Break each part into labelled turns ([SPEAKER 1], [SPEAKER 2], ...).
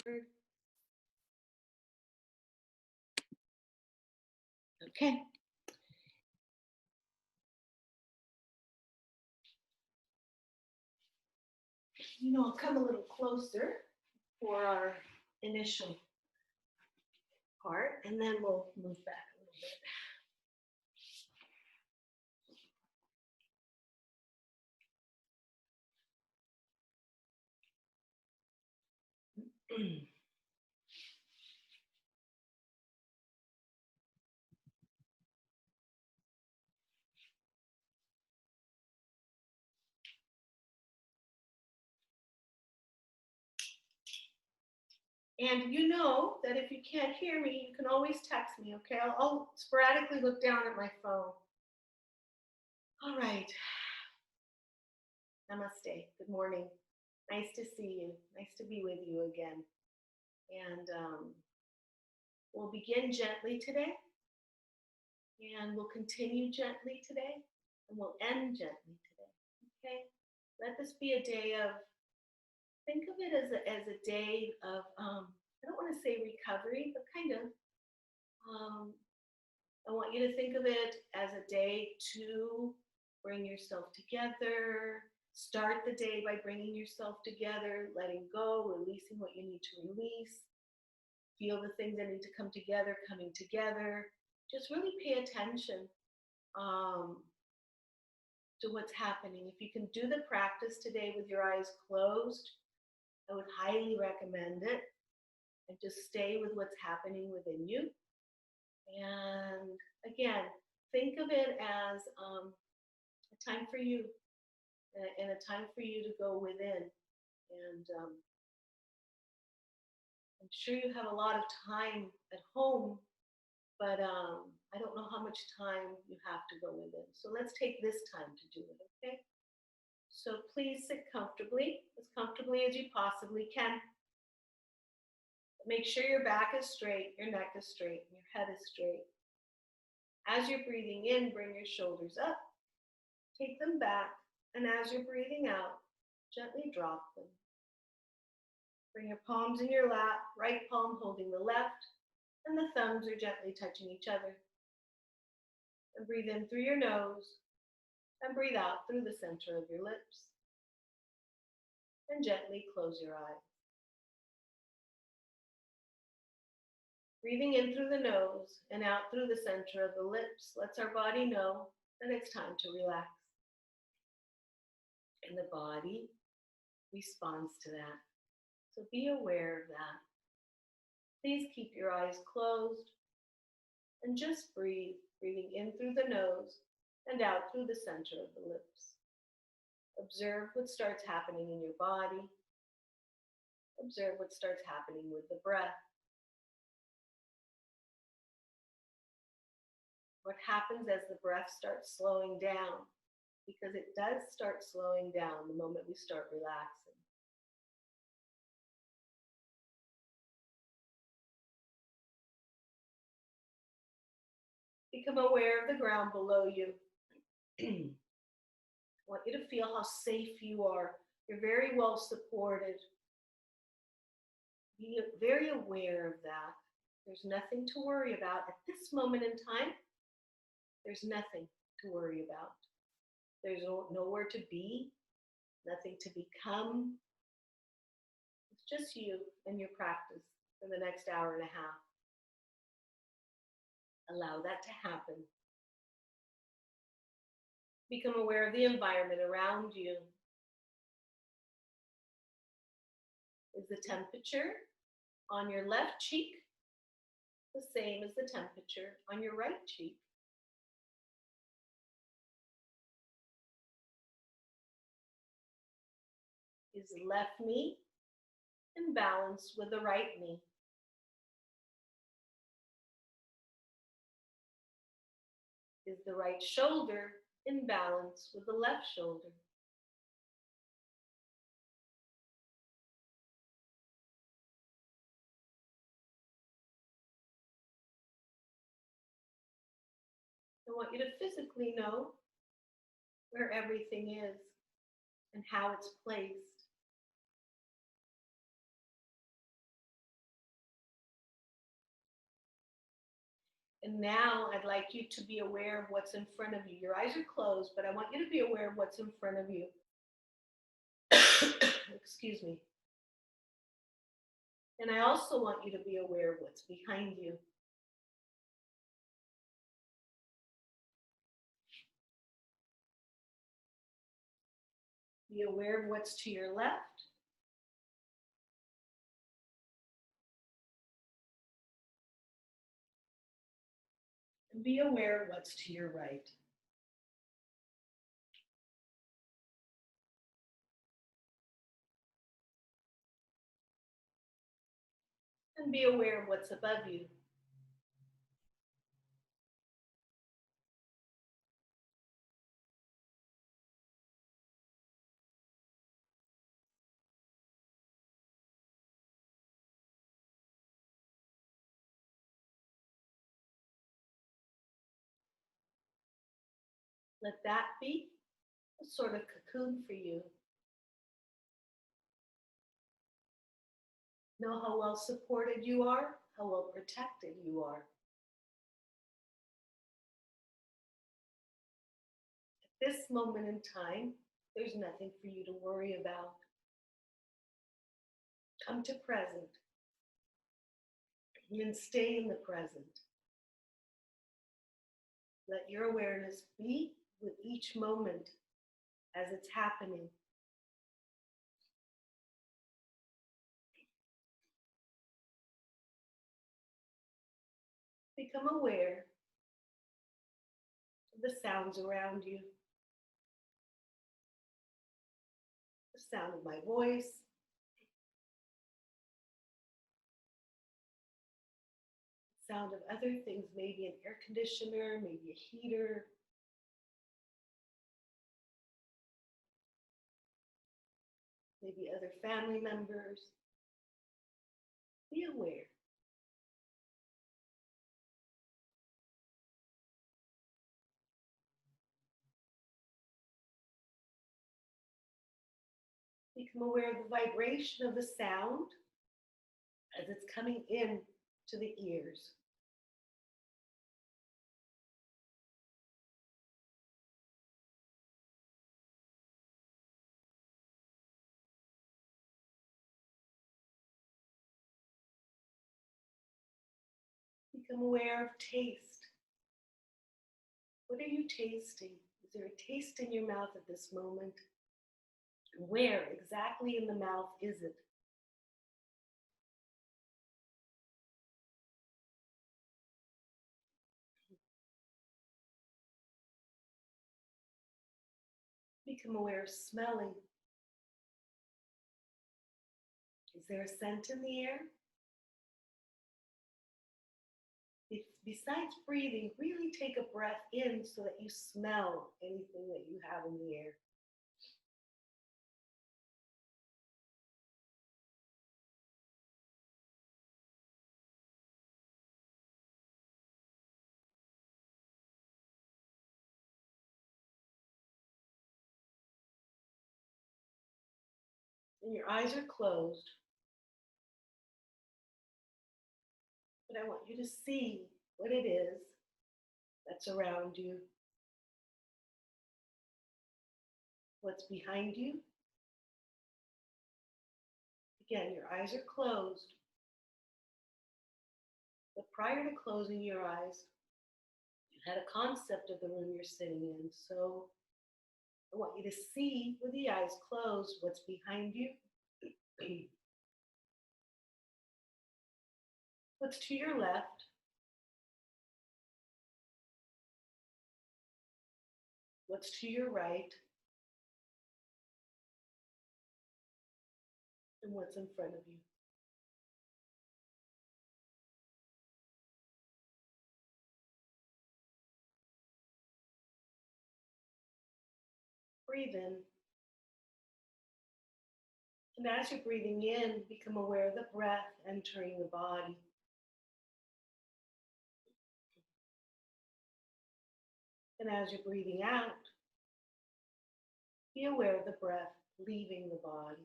[SPEAKER 1] Okay. I'll come a little closer for our initial part, and then we'll move back a little bit. And you know that if you can't hear me, you can always text me, okay? I'll sporadically look down at my phone. All right. Namaste. Good morning. Nice to see you. Nice to be with you again. And we'll begin gently today. And we'll continue gently today. And we'll end gently today. Okay? Let this be a day of, think of it as a day of, I don't want to say recovery, but kind of. I want you to think of it as a day to bring yourself together. Start the day by bringing yourself together, letting go, releasing what you need to release. Feel the things that need to come together, coming together. Just really pay attention to what's happening. If you can do the practice today with your eyes closed, I would highly recommend it. And just stay with what's happening within you. And again, think of it as a time for you and a time for you to go within. And I'm sure you have a lot of time at home, but I don't know how much time you have to go within. So let's take this time to do it, okay? So please sit comfortably as you possibly can. Make sure your back is straight, your neck is straight, and your head is straight. As you're breathing in, bring your shoulders up, take them back, and as you're breathing out, gently drop them. Bring your palms in your lap, right palm holding the left, and the thumbs are gently touching each other. And breathe in through your nose, and breathe out through the center of your lips. And gently close your eyes. Breathing in through the nose and out through the center of the lips lets our body know that it's time to relax. And the body responds to that. So be aware of that. Please keep your eyes closed and just breathe, breathing in through the nose and out through the center of the lips. Observe what starts happening in your body. Observe what starts happening with the breath. What happens as the breath starts slowing down, because it does start slowing down the moment we start relaxing. Become aware of the ground below you. I want you to feel how safe you are. You're very well supported. Be very aware of that. There's nothing to worry about at this moment in time. There's nothing to worry about. There's nowhere to be, nothing to become. It's just you and your practice for the next hour and a half. Allow that to happen. Become aware of the environment around you. Is the temperature on your left cheek the same as the temperature on your right cheek? Is the left knee in balance with the right knee? Is the right shoulder in balance with the left shoulder? I want you to physically know where everything is and how it's placed. And now I'd like you to be aware of what's in front of you. Your eyes are closed, but I want you to be aware of what's in front of you. Excuse me. And I also want you to be aware of what's behind you. Be aware of what's to your left. And be aware of what's to your right. And be aware of what's above you. Let that be a sort of cocoon for you. Know how well supported you are, how well protected you are. At this moment in time, there's nothing for you to worry about. Come to present and stay in the present. Let your awareness be with each moment as it's happening. Become aware of the sounds around you. The sound of my voice, the sound of other things, maybe an air conditioner, maybe a heater, maybe other family members. Be aware. Become aware of the vibration of the sound as it's coming in to the ears. Become aware of taste. What are you tasting? Is there a taste in your mouth at this moment? Where exactly in the mouth is it? Become aware of smelling. Is there a scent in the air? Besides breathing, really take a breath in so that you smell anything that you have in the air. And your eyes are closed. But I want you to see what it is that's around you, what's behind you. Again, your eyes are closed. But prior to closing your eyes, you had a concept of the room you're sitting in. So I want you to see with the eyes closed what's behind you, what's to your left, what's to your right, and what's in front of you. Breathe in. And as you're breathing in, become aware of the breath entering the body. And as you're breathing out, be aware of the breath leaving the body.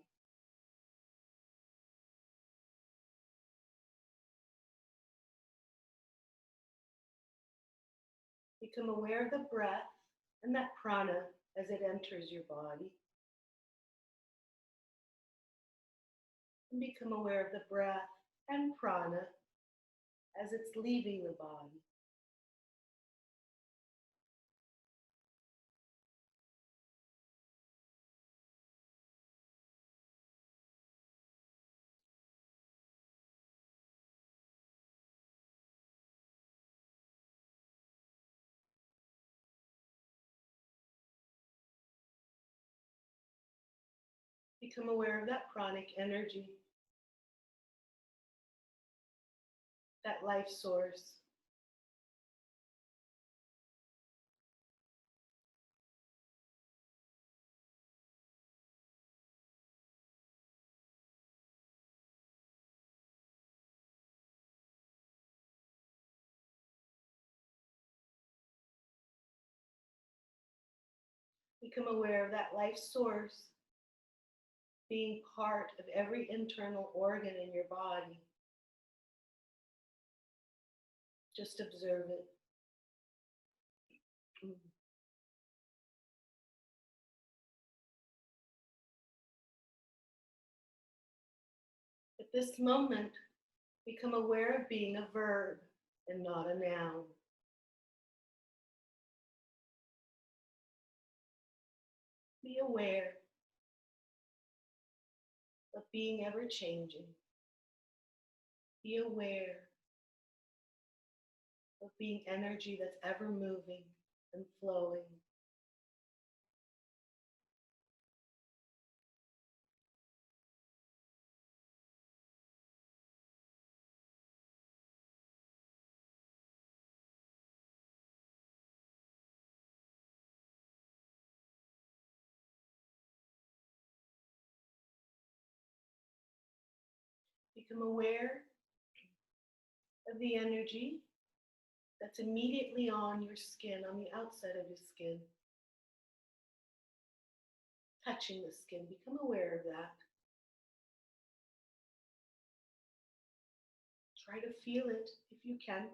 [SPEAKER 1] Become aware of the breath and that prana as it enters your body. And become aware of the breath and prana as it's leaving the body. Become aware of that pranic energy, that life source. Become aware of that life source being part of every internal organ in your body. Just observe it. At this moment, become aware of being a verb and not a noun. Be aware of being ever changing. Be aware of being energy that's ever moving and flowing. Become aware of the energy that's immediately on your skin, on the outside of your skin, touching the skin. Become aware of that. Try to feel it if you can,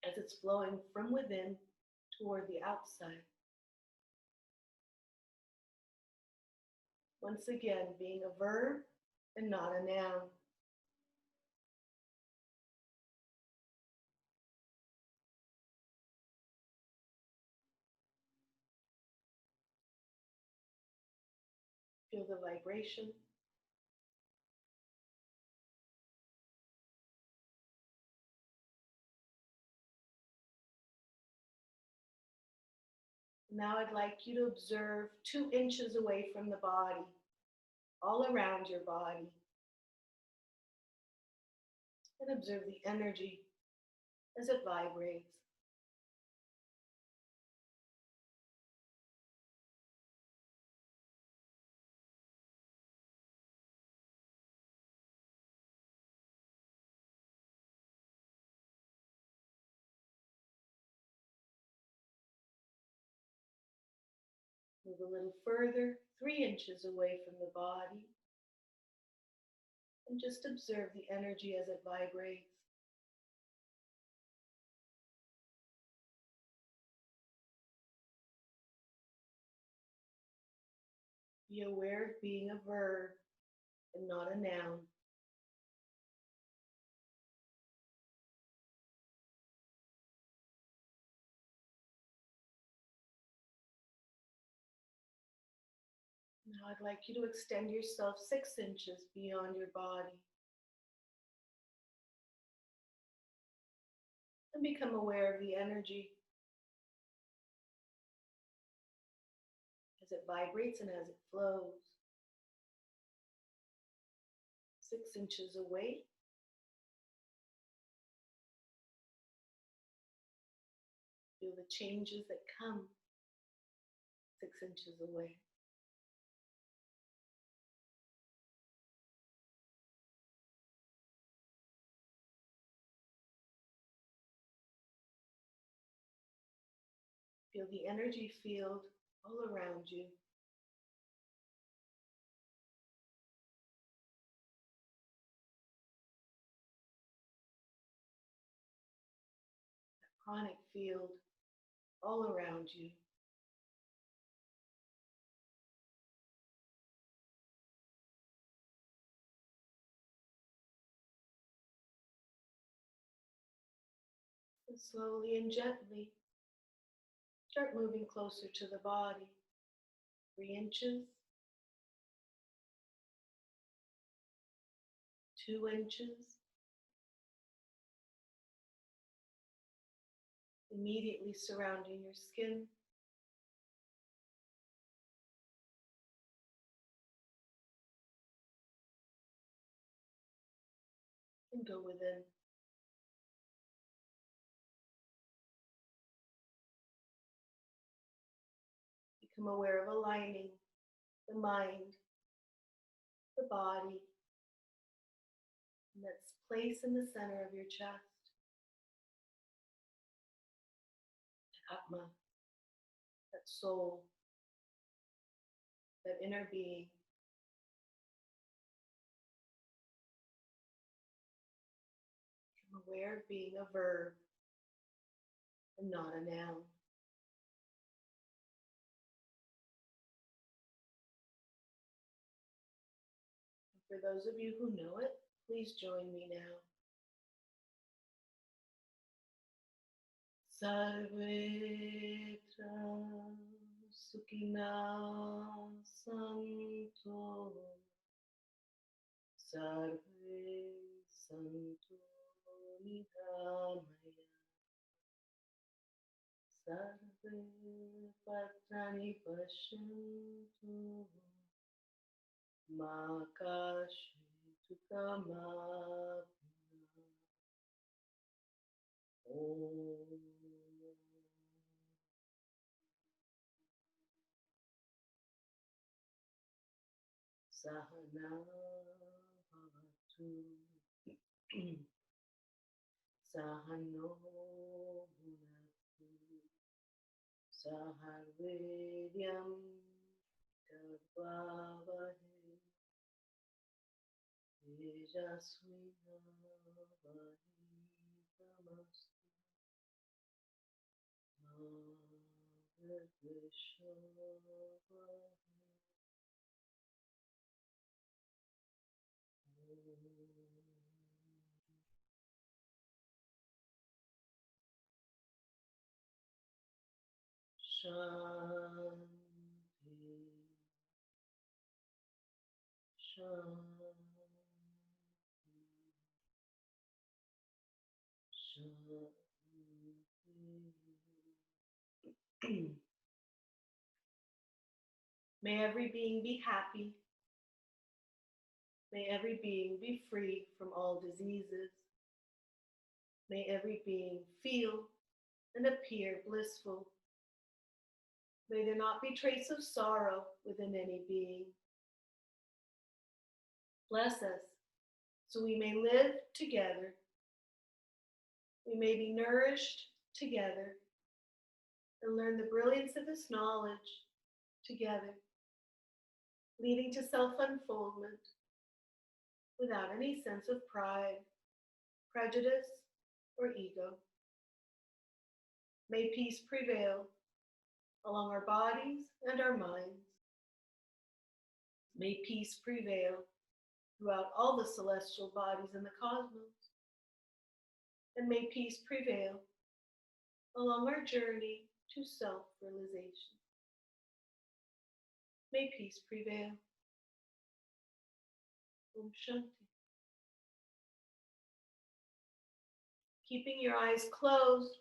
[SPEAKER 1] as it's flowing from within toward the outside. Once again, being a verb and not a noun. Feel the vibration. Now I'd like you to observe 2 inches away from the body, all around your body, and observe the energy as it vibrates. Move a little further, 3 inches away from the body, and just observe the energy as it vibrates. Be aware of being a verb and not a noun. Now I'd like you to extend yourself 6 inches beyond your body and become aware of the energy as it vibrates and as it flows. 6 inches away. Feel the changes that come 6 inches away. Feel the energy field all around you. pranic field all around you. And slowly and gently start moving closer to the body. 3 inches, 2 inches, immediately surrounding your skin. And go within. Become aware of aligning the mind, the body, and that's place in the center of your chest, Atma, that soul, that inner being. Become aware of being a verb and not a noun. And for those of you who know it, please join me now. Sarvetra Sukhina Santo Sarve Santo Nidhamaya Sarve Patrani Pashantu Ma Kashitu Kamapna Om Sahana Bhavatu Sahano Bhunatu Saharvedyam Karvavahe Tejasvinavahe Namastu Mahavishwavahe Shanti, Shanti, Shanti. May every being be happy. May every being be free from all diseases. May every being feel and appear blissful. May there not be trace of sorrow within any being. Bless us so we may live together. We may be nourished together and learn the brilliance of this knowledge together, leading to self-unfoldment without any sense of pride, prejudice, or ego. May peace prevail along our bodies and our minds. May peace prevail throughout all the celestial bodies in the cosmos. And may peace prevail along our journey to self-realization. May peace prevail. Om Shanti. Keeping your eyes closed,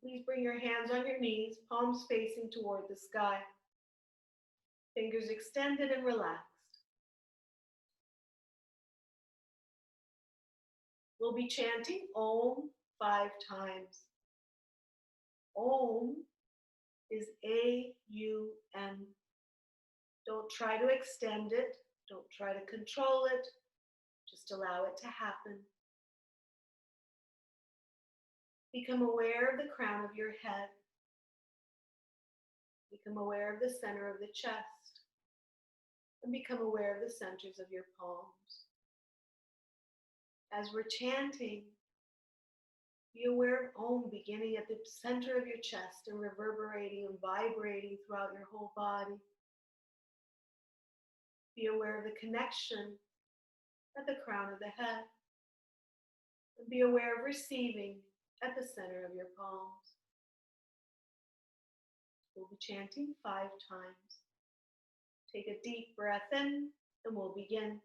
[SPEAKER 1] please bring your hands on your knees, palms facing toward the sky. Fingers extended and relaxed. We'll be chanting Om 5 times. Om is A-U-M. Don't try to extend it. Don't try to control it. Just allow it to happen. Become aware of the crown of your head. Become aware of the center of the chest. And become aware of the centers of your palms. As we're chanting, Be aware of Om beginning at the center of your chest and reverberating and vibrating throughout your whole body. Be aware of the connection at the crown of the head. And be aware of receiving at the center of your palms. We'll be chanting 5 times. Take a deep breath in and we'll begin.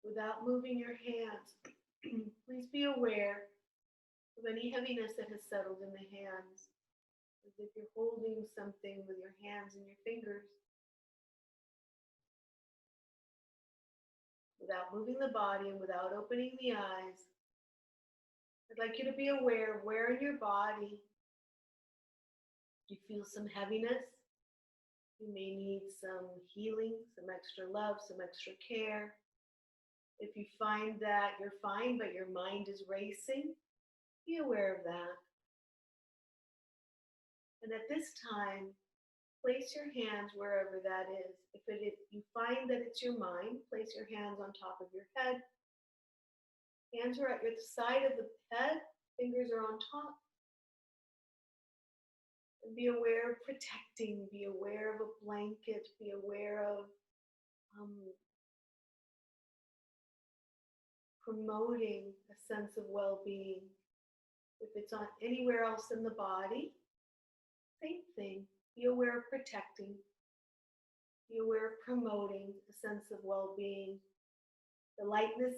[SPEAKER 1] Without moving your hands, please be aware of any heaviness that has settled in the hands, as if you're holding something with your hands and your fingers. Without moving the body and without opening the eyes, I'd like you to be aware of where in your body you feel some heaviness. You may need some healing, some extra love, some extra care. If you find that you're fine, but your mind is racing, be aware of that. And at this time, place your hands wherever that is. If you find that it's your mind, place your hands on top of your head. Hands are at your side of the head, fingers are on top. And be aware of protecting, be aware of a blanket, be aware of promoting a sense of well-being. If it's on anywhere else in the body, same thing. Be aware of protecting. Be aware of promoting a sense of well-being. The lightness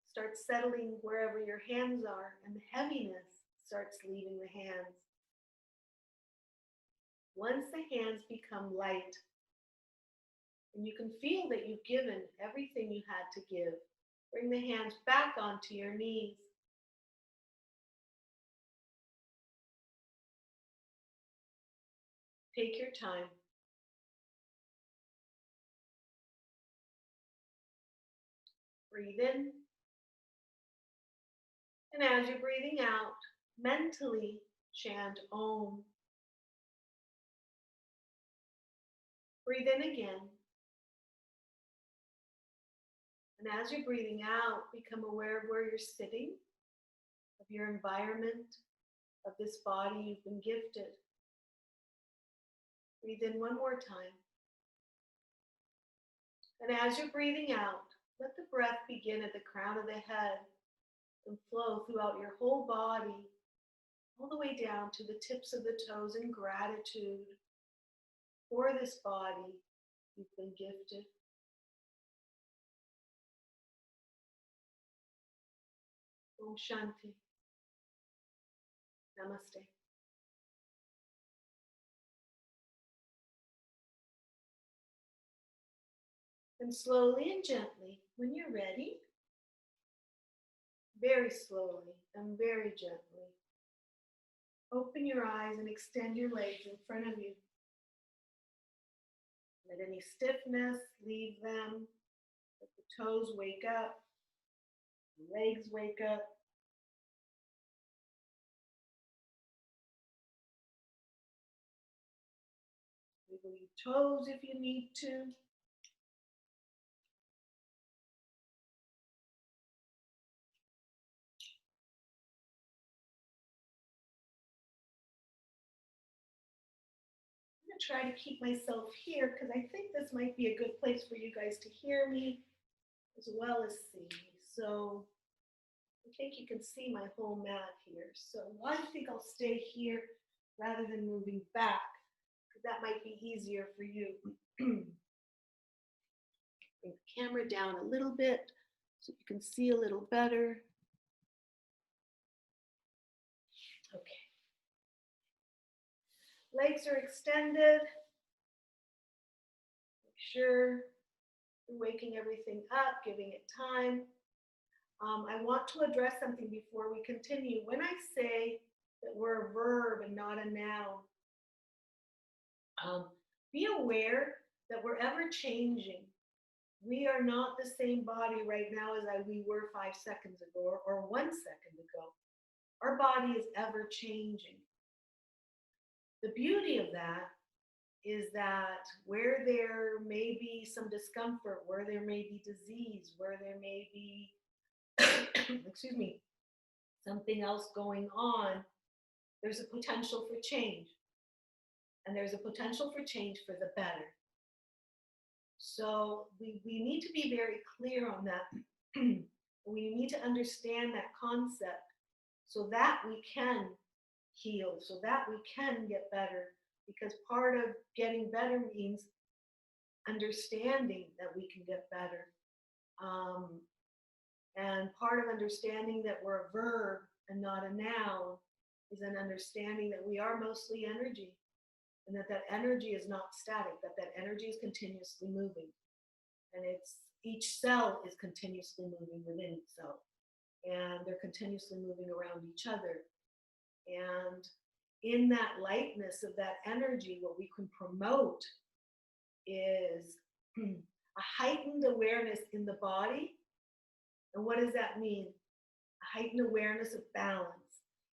[SPEAKER 1] starts settling wherever your hands are, and the heaviness starts leaving the hands. Once the hands become light, and you can feel that you've given everything you had to give, bring the hands back onto your knees. Take your time. Breathe in. And as you're breathing out, mentally chant Om. Breathe in again. And as you're breathing out, become aware of where you're sitting, of your environment, of this body you've been gifted. Breathe in one more time. And as you're breathing out, let the breath begin at the crown of the head and flow throughout your whole body, all the way down to the tips of the toes in gratitude for this body you've been gifted. Om Shanti. Namaste. And slowly and gently, when you're ready, very slowly and very gently, your eyes and extend your legs in front of you. Let any stiffness leave them. Let the toes wake up. The legs wake up. Wiggle your toes if you need to. Try to keep myself here because I think this might be a good place for you guys to hear me as well as see me. So I think you can see my whole mat here. So I think I'll stay here rather than moving back because that might be easier for you. Bring the camera down a little bit so you can see a little better. Okay. Legs are extended. Make sure you're waking everything up, giving it time. I want to address something before we continue. When I say that we're a verb and not a noun, be aware that we're ever changing. We are not the same body right now as we were 5 seconds ago or 1 second ago. Our body is ever changing. The beauty of that is that where there may be some discomfort, where there may be disease, where there may be, excuse me, something else going on, there's a potential for change. And there's a potential for change for the better. So we need to be very clear on that. We need to understand that concept so that we can heal, so that we can get better. Because part of getting better means understanding that we can get better. And part of understanding that we're a verb and not a noun is an understanding that we are mostly energy. And that energy is not static, that energy is continuously moving. And each cell is continuously moving within itself. And they're continuously moving around each other. And in that lightness of that energy, what we can promote is a heightened awareness in the body. And what does that mean? A heightened awareness of balance.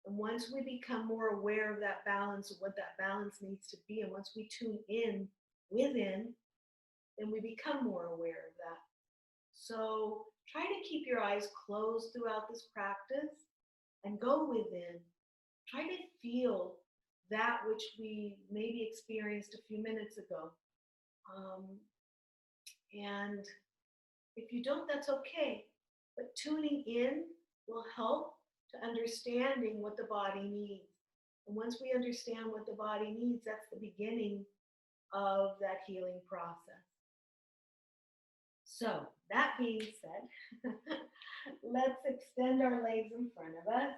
[SPEAKER 1] And once we become more aware of that balance, of what that balance needs to be, and once we tune in within, then we become more aware of that. So try to keep your eyes closed throughout this practice and go within. Try to feel that which we maybe experienced a few minutes ago. And if you don't, that's okay. But tuning in will help to understanding what the body needs. And once we understand what the body needs, that's the beginning of that healing process. So that being said, let's extend our legs in front of us.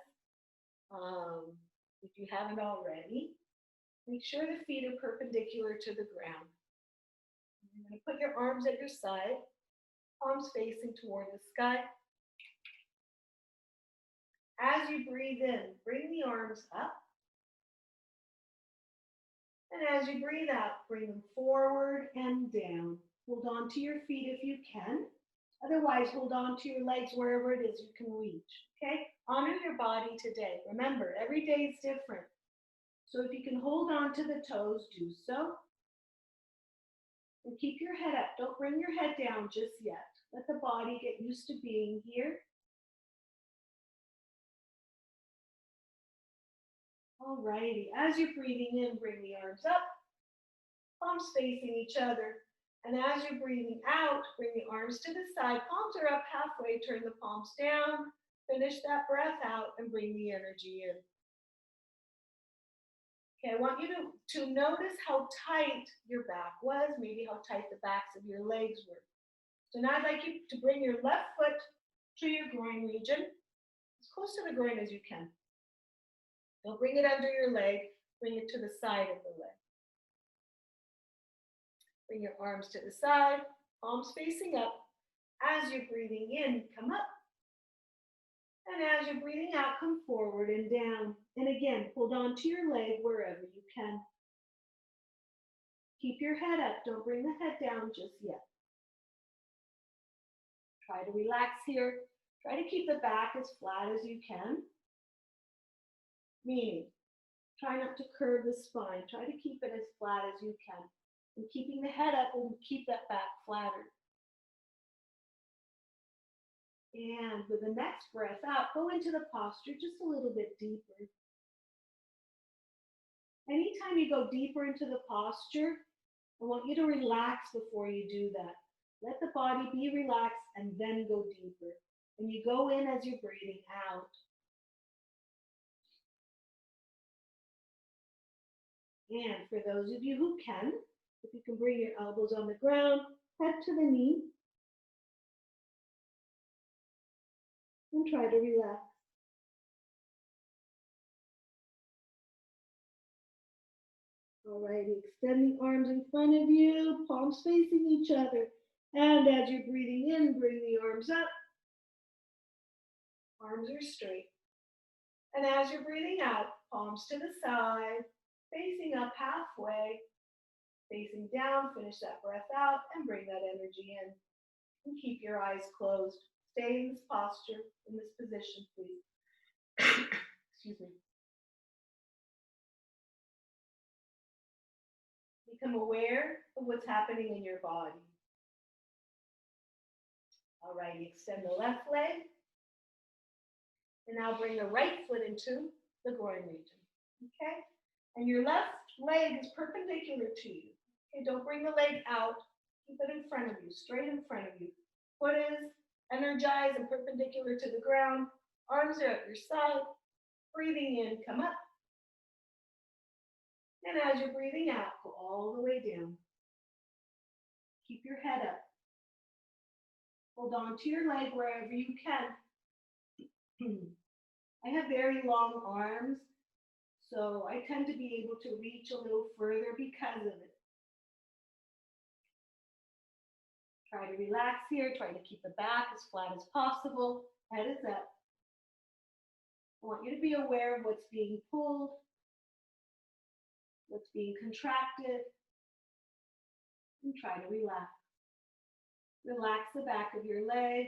[SPEAKER 1] If you haven't already, make sure the feet are perpendicular to the ground. You're going to put your arms at your side, palms facing toward the sky. As you breathe in, bring the arms up. And as you breathe out, bring them forward and down. Hold on to your feet if you can. Otherwise, hold on to your legs wherever it is you can reach. Okay? Honor your body today. Remember, every day is different. So if you can hold on to the toes, do so. And keep your head up. Don't bring your head down just yet. Let the body get used to being here. Alrighty, as you're breathing in, bring the arms up, palms facing each other. And as you're breathing out, bring the arms to the side. Palms are up halfway, turn the palms down. Finish that breath out and bring the energy in. Okay, I want you to notice how tight your back was, maybe how tight the backs of your legs were. So now I'd like you to bring your left foot to your groin region, as close to the groin as you can. Don't bring it under your leg, bring it to the side of the leg. Bring your arms to the side, palms facing up. As you're breathing in, come up. And as you're breathing out, come forward and down. And again, hold on to your leg wherever you can. Keep your head up. Don't bring the head down just yet. Try to relax here. Try to keep the back as flat as you can. Meaning, try not to curve the spine. Try to keep it as flat as you can. And keeping the head up will keep that back flatter. And with the next breath out, go into the posture just a little bit deeper. Anytime you go deeper into the posture, I want you to relax before you do that. Let the body be relaxed and then go deeper. And you go in as you're breathing out. And for those of you who can, if you can bring your elbows on the ground, head to the knee, and try to relax. Alrighty, extend the arms in front of you, palms facing each other. And as you're breathing in, bring the arms up. Arms are straight. And as you're breathing out, palms to the side, facing up halfway, facing down, finish that breath out, and bring that energy in. And keep your eyes closed. Stay in this posture, in this position, please. Excuse me. Become aware of what's happening in your body. All right, extend the left leg. And now bring the right foot into the groin region. Okay? And your left leg is perpendicular to you. Okay, don't bring the leg out. Keep it in front of you, straight in front of you. Foot is energized and perpendicular to the ground. Arms are at your side. Breathing in, come up. And as you're breathing out, go all the way down. Keep your head up. Hold on to your leg wherever you can. I have very long arms, so I tend to be able to reach a little further because of it. Try to relax here. Try to keep the back as flat as possible. Head is up. I want you to be aware of what's being pulled, what's being contracted, and try to relax. Relax the back of your leg.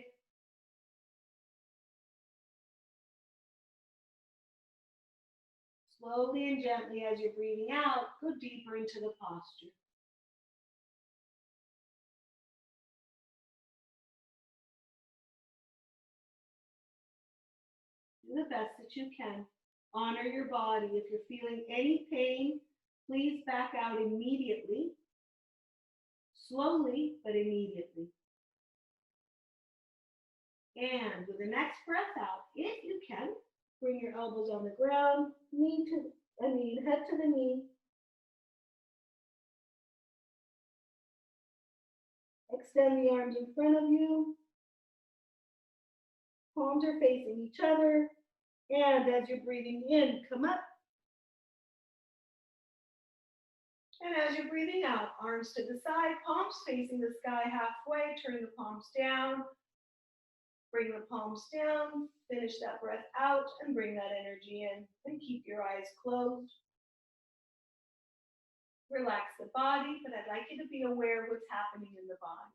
[SPEAKER 1] Slowly and gently, as you're breathing out, go deeper into the posture. Do the best that you can. Honor your body. If you're feeling any pain, please back out immediately. Slowly, but immediately. And with the next breath out, if you can, bring your elbows on the ground, head to the knee. Extend the arms in front of you. Palms are facing each other. And as you're breathing in, come up. And as you're breathing out, arms to the side, palms facing the sky halfway, turn the palms down. Bring the palms down, finish that breath out, and bring that energy in. And keep your eyes closed. Relax the body, but I'd like you to be aware of what's happening in the body.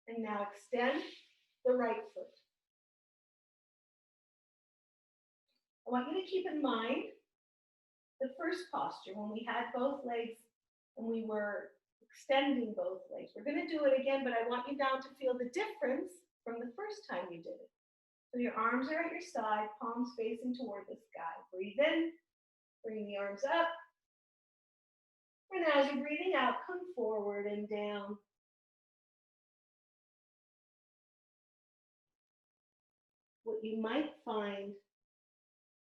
[SPEAKER 1] And now extend the right foot. I want you to keep in mind the first posture when we had both legs and we were extending both legs. We're going to do it again, but I want you now to feel the difference from the first time you did it. So your arms are at your side, palms facing toward the sky. Breathe in, bring the arms up. And as you're breathing out, come forward and down. What you might find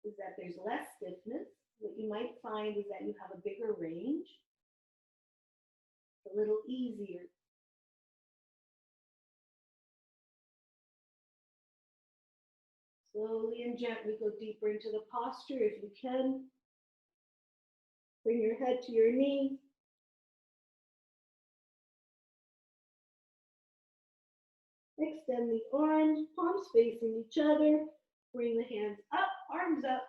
[SPEAKER 1] is that there's less stiffness. What you might find is that you have a bigger range, a little easier. Slowly and gently go deeper into the posture if you can. Bring your head to your knee. Extend the arms, palms facing each other. Bring the hands up, arms up.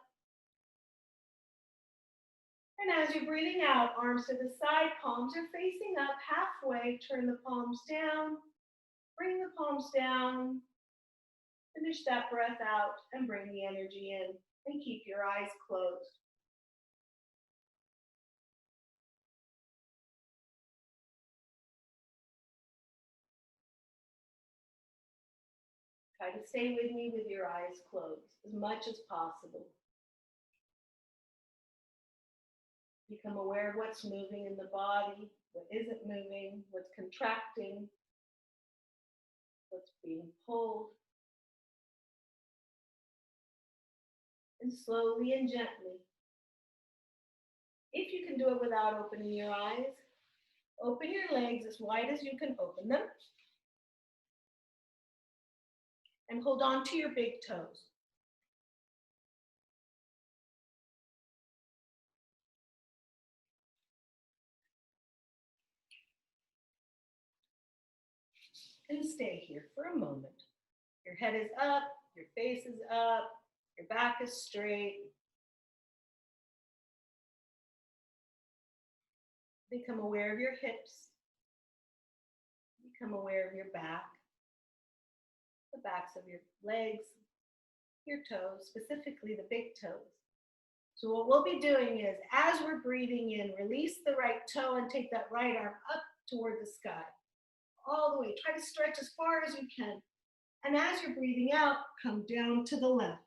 [SPEAKER 1] And as you're breathing out, arms to the side, palms are facing up halfway. Turn the palms down, bring the palms down. Finish that breath out and bring the energy in. And keep your eyes closed. Try to stay with me with your eyes closed as much as possible. Become aware of what's moving in the body, what isn't moving, what's contracting, what's being pulled. And slowly and gently, if you can do it without opening your eyes, open your legs as wide as you can open them. And hold on to your big toes. And stay here for a moment. Your head is up, your face is up, your back is straight. Become aware of your hips. Become aware of your back, the backs of your legs, your toes, specifically the big toes. So what we'll be doing is, as we're breathing in, release the right toe and take that right arm up toward the sky. All the way. Try to stretch as far as you can. And as you're breathing out, come down to the left.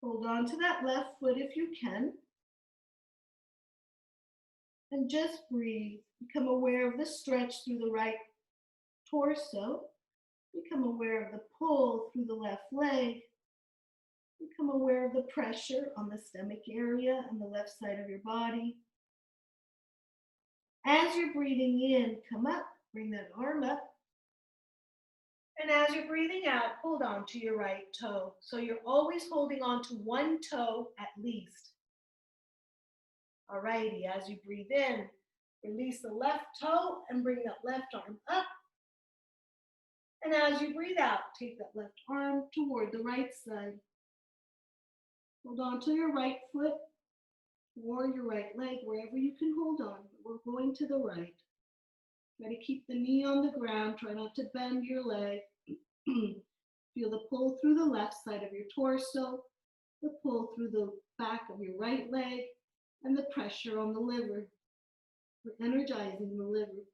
[SPEAKER 1] Hold on to that left foot if you can. And just breathe. Become aware of the stretch through the right torso. Become aware of the pull through the left leg. Become aware of the pressure on the stomach area and the left side of your body. As you're breathing in, come up, bring that arm up. And as you're breathing out, hold on to your right toe. So you're always holding on to one toe at least. All righty, as you breathe in, release the left toe and bring that left arm up. And as you breathe out, take that left arm toward the right side. Hold on to your right foot or your right leg, wherever you can hold on. We're going to the right. Try to keep the knee on the ground. Try not to bend your leg. Feel the pull through the left side of your torso, the pull through the back of your right leg, and the pressure on the liver. We're energizing the liver.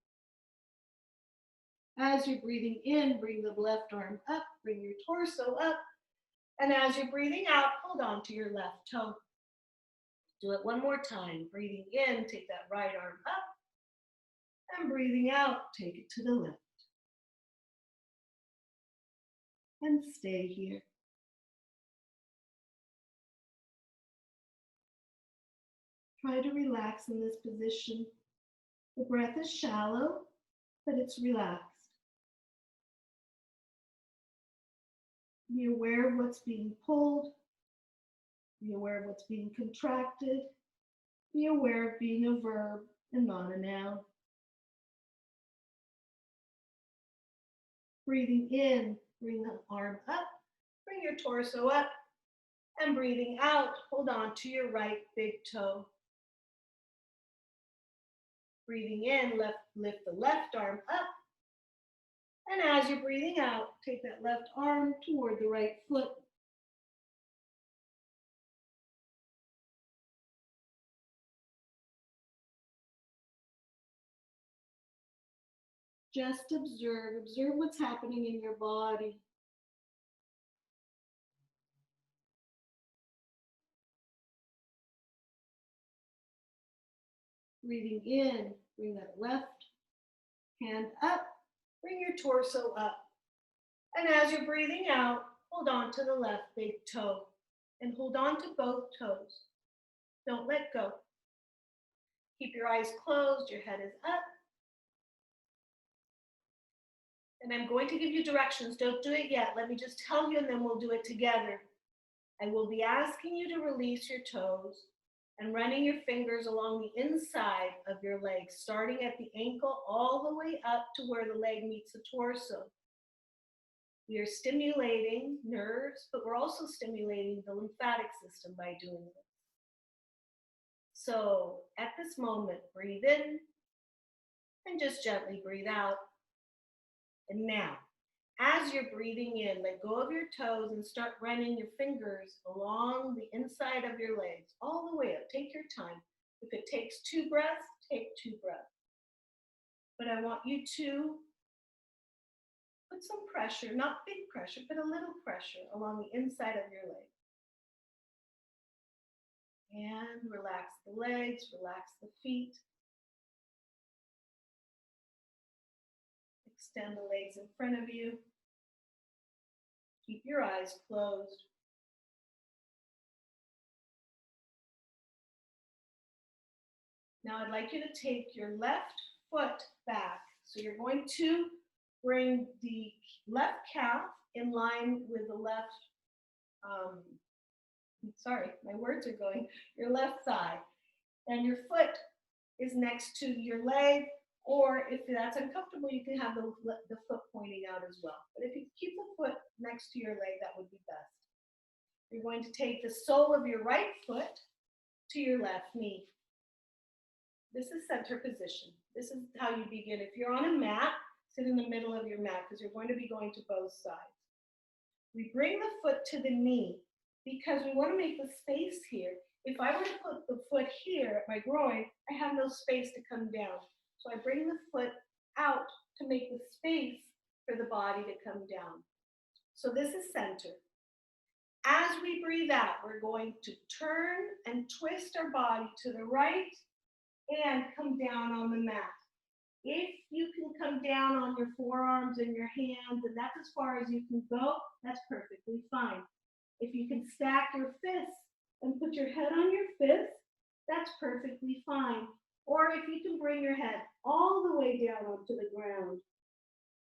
[SPEAKER 1] As you're breathing in, bring the left arm up, bring your torso up. And as you're breathing out, hold on to your left toe. Do it one more time. Breathing in, take that right arm up. And breathing out, take it to the left. And stay here. Try to relax in this position. The breath is shallow, but it's relaxed. Be aware of what's being pulled. Be aware of what's being contracted. Be aware of being a verb and not a noun. Breathing in, bring the arm up, bring your torso up, and breathing out, hold on to your right big toe. Breathing in, lift the left arm up, and as you're breathing out, take that left arm toward the right foot. Just observe what's happening in your body. Breathing in, bring that left hand up, bring your torso up. And as you're breathing out, hold on to the left big toe and hold on to both toes. Don't let go. Keep your eyes closed, your head is up. And I'm going to give you directions. Don't do it yet. Let me just tell you and then we'll do it together. I will be asking you to release your toes. and running your fingers along the inside of your legs, starting at the ankle all the way up to where the leg meets the torso. We are stimulating nerves, but we're also stimulating the lymphatic system by doing this. So at this moment, breathe in and just gently breathe out. And now, as you're breathing in, let go of your toes and start running your fingers along the inside of your legs, all the way up. Take your time. If it takes 2 breaths, take 2 breaths. But I want you to put some pressure, not big pressure, but a little pressure along the inside of your leg. And relax the legs, relax the feet. Extend the legs in front of you. Keep your eyes closed. Now I'd like you to take your left foot back. So you're going to bring the left calf in line with the left, sorry, my words are going, your left thigh. And your foot is next to your leg, or if that's uncomfortable, you can have the foot pointing out as well. But if you keep the foot next to your leg, that would be best. You're going to take the sole of your right foot to your left knee. This is center position. This is how you begin. If you're on a mat, sit in the middle of your mat because you're going to be going to both sides. We bring the foot to the knee because we want to make the space here. If I were to put the foot here at my groin, I have no space to come down. So I bring the foot out to make the space for the body to come down. So this is center. As we breathe out, we're going to turn and twist our body to the right and come down on the mat. If you can come down on your forearms and your hands, and that's as far as you can go, that's perfectly fine. If you can stack your fists and put your head on your fists, that's perfectly fine. Or if you can bring your head all the way down onto the ground,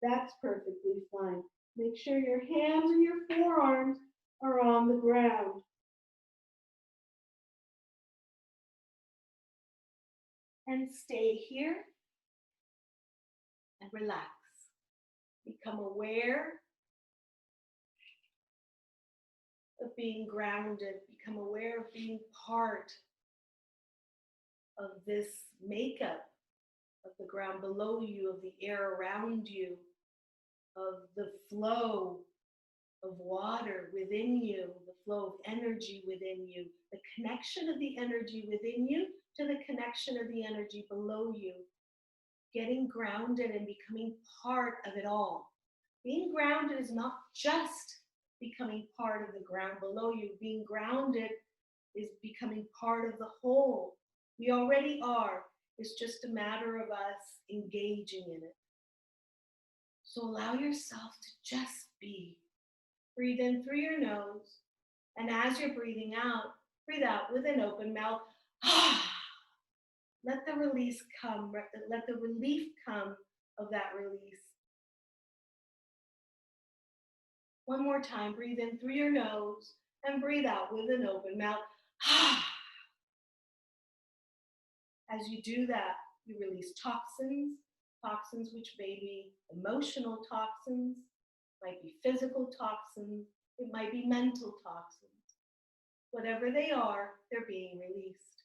[SPEAKER 1] that's perfectly fine. Make sure your hands and your forearms are on the ground. And stay here and relax. Become aware of being grounded. Become aware of being part of this makeup of the ground below you, of the air around you, of the flow of water within you, the flow of energy within you, the connection of the energy within you to the connection of the energy below you. Getting grounded and becoming part of it all. Being grounded is not just becoming part of the ground below you. Being grounded is becoming part of the whole. We already are. It's just a matter of us engaging in it. So allow yourself to just be. Breathe in through your nose. And as you're breathing out, breathe out with an open mouth. Let the release come. Let the relief come of that release. One more time. Breathe in through your nose and breathe out with an open mouth. As you do that, you release toxins which may be emotional toxins, might be physical toxins, it might be mental toxins. Whatever they are, they're being released.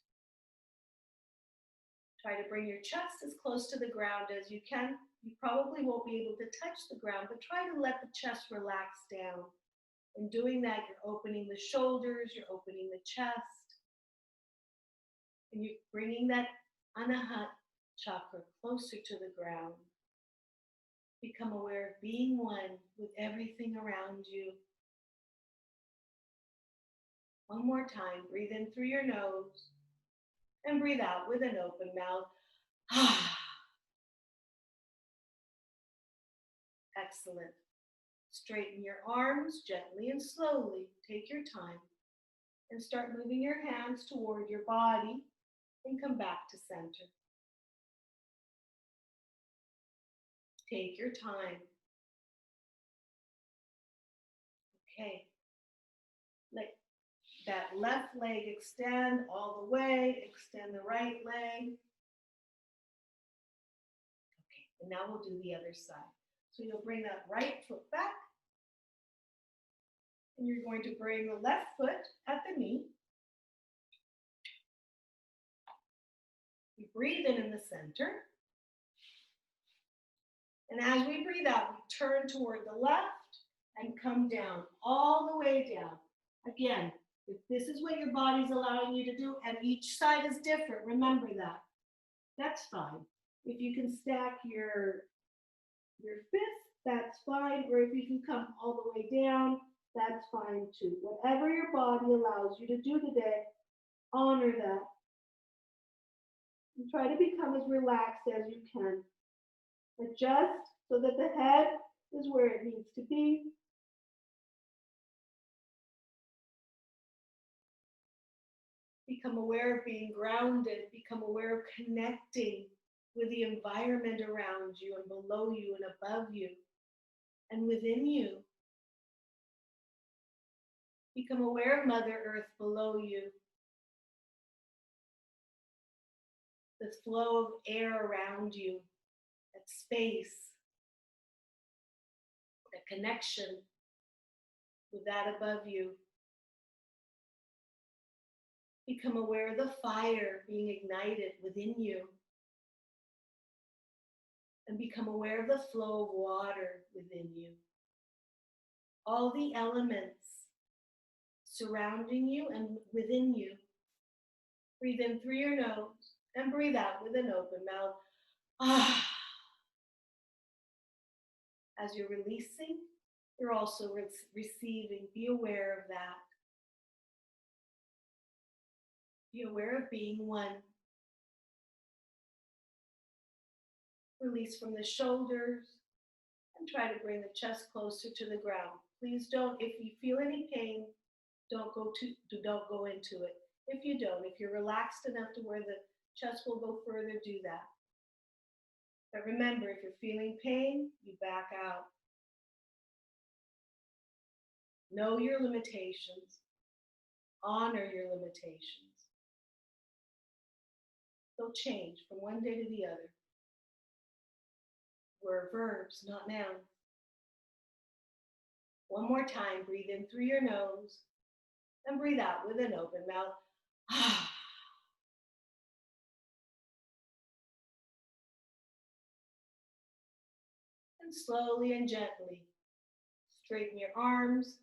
[SPEAKER 1] Try to bring your chest as close to the ground as you can. You probably won't be able to touch the ground, but try to let the chest relax down. In doing that, you're opening the shoulders, you're opening the chest, and you're bringing that Anahata chakra closer to the ground. Become aware of being one with everything around you. One more time, breathe in through your nose and breathe out with an open mouth. Excellent. Straighten your arms gently and slowly. Take your time and start moving your hands toward your body and come back to center. Take your time. Okay. that left leg extend all the way, extend the right leg. Okay, and now we'll do the other side. So you'll bring that right foot back, and you're going to bring the left foot at the knee. We breathe in the center. And as we breathe out, we turn toward the left and come down, all the way down. Again, if this is what your body's allowing you to do, and each side is different, remember that. That's fine. If you can stack your fist, that's fine. Or if you can come all the way down, that's fine too. Whatever your body allows you to do today, honor that. And try to become as relaxed as you can. Adjust so that the head is where it needs to be. Become aware of being grounded. Become aware of connecting with the environment around you and below you and above you and within you. Become aware of Mother Earth below you. The flow of air around you, that space, that connection with that above you. Become aware of the fire being ignited within you. And become aware of the flow of water within you. All the elements surrounding you and within you. Breathe in through your nose and breathe out with an open mouth. Ah. As you're releasing, you're also receiving. Be aware of that. Be aware of being one. Release from the shoulders and try to bring the chest closer to the ground. Please don't, if you feel any pain, don't go into it. If you don't, if you're relaxed enough to where the chest will go further, do that. But remember, if you're feeling pain, you back out. Know your limitations. Honor your limitations. They'll change from one day to the other. We're verbs, not nouns. One more time, breathe in through your nose and breathe out with an open mouth. And slowly and gently straighten your arms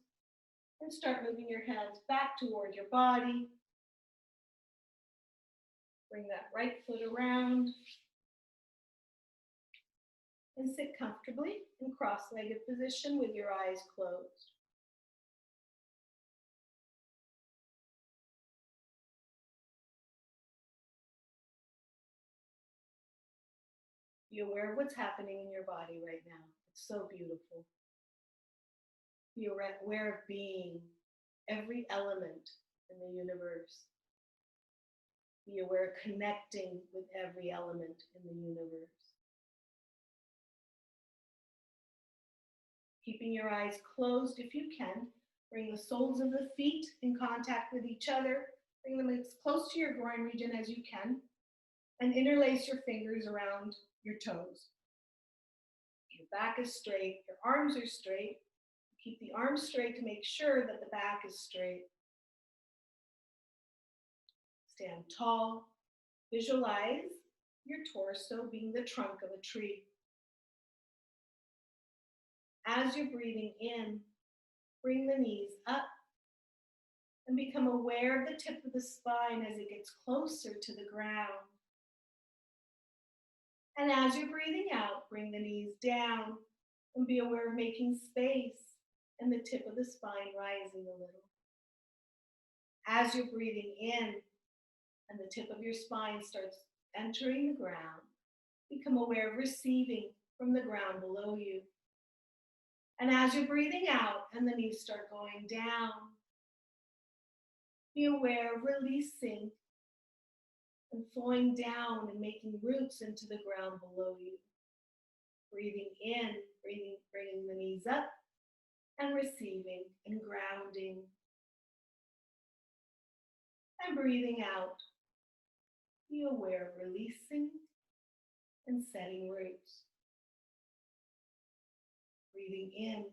[SPEAKER 1] and start moving your hands back toward your body. Bring that right foot around and sit comfortably in cross-legged position with your eyes closed. Be aware of what's happening in your body right now. It's so beautiful. Be aware of being every element in the universe. Be aware of connecting with every element in the universe. Keeping your eyes closed if you can. Bring the soles of the feet in contact with each other. Bring them as close to your groin region as you can. And interlace your fingers around your toes. Your back is straight. Your arms are straight. Keep the arms straight to make sure that the back is straight. Stand tall. Visualize your torso being the trunk of a tree. As you're breathing in, bring the knees up and become aware of the tip of the spine as it gets closer to the ground. And as you're breathing out, bring the knees down and be aware of making space and the tip of the spine rising a little. As you're breathing in and the tip of your spine starts entering the ground, become aware of receiving from the ground below you. And as you're breathing out and the knees start going down, be aware of releasing and flowing down and making roots into the ground below you. Breathing in, bringing the knees up and receiving and grounding. And breathing out, be aware of releasing and setting roots. Breathing in,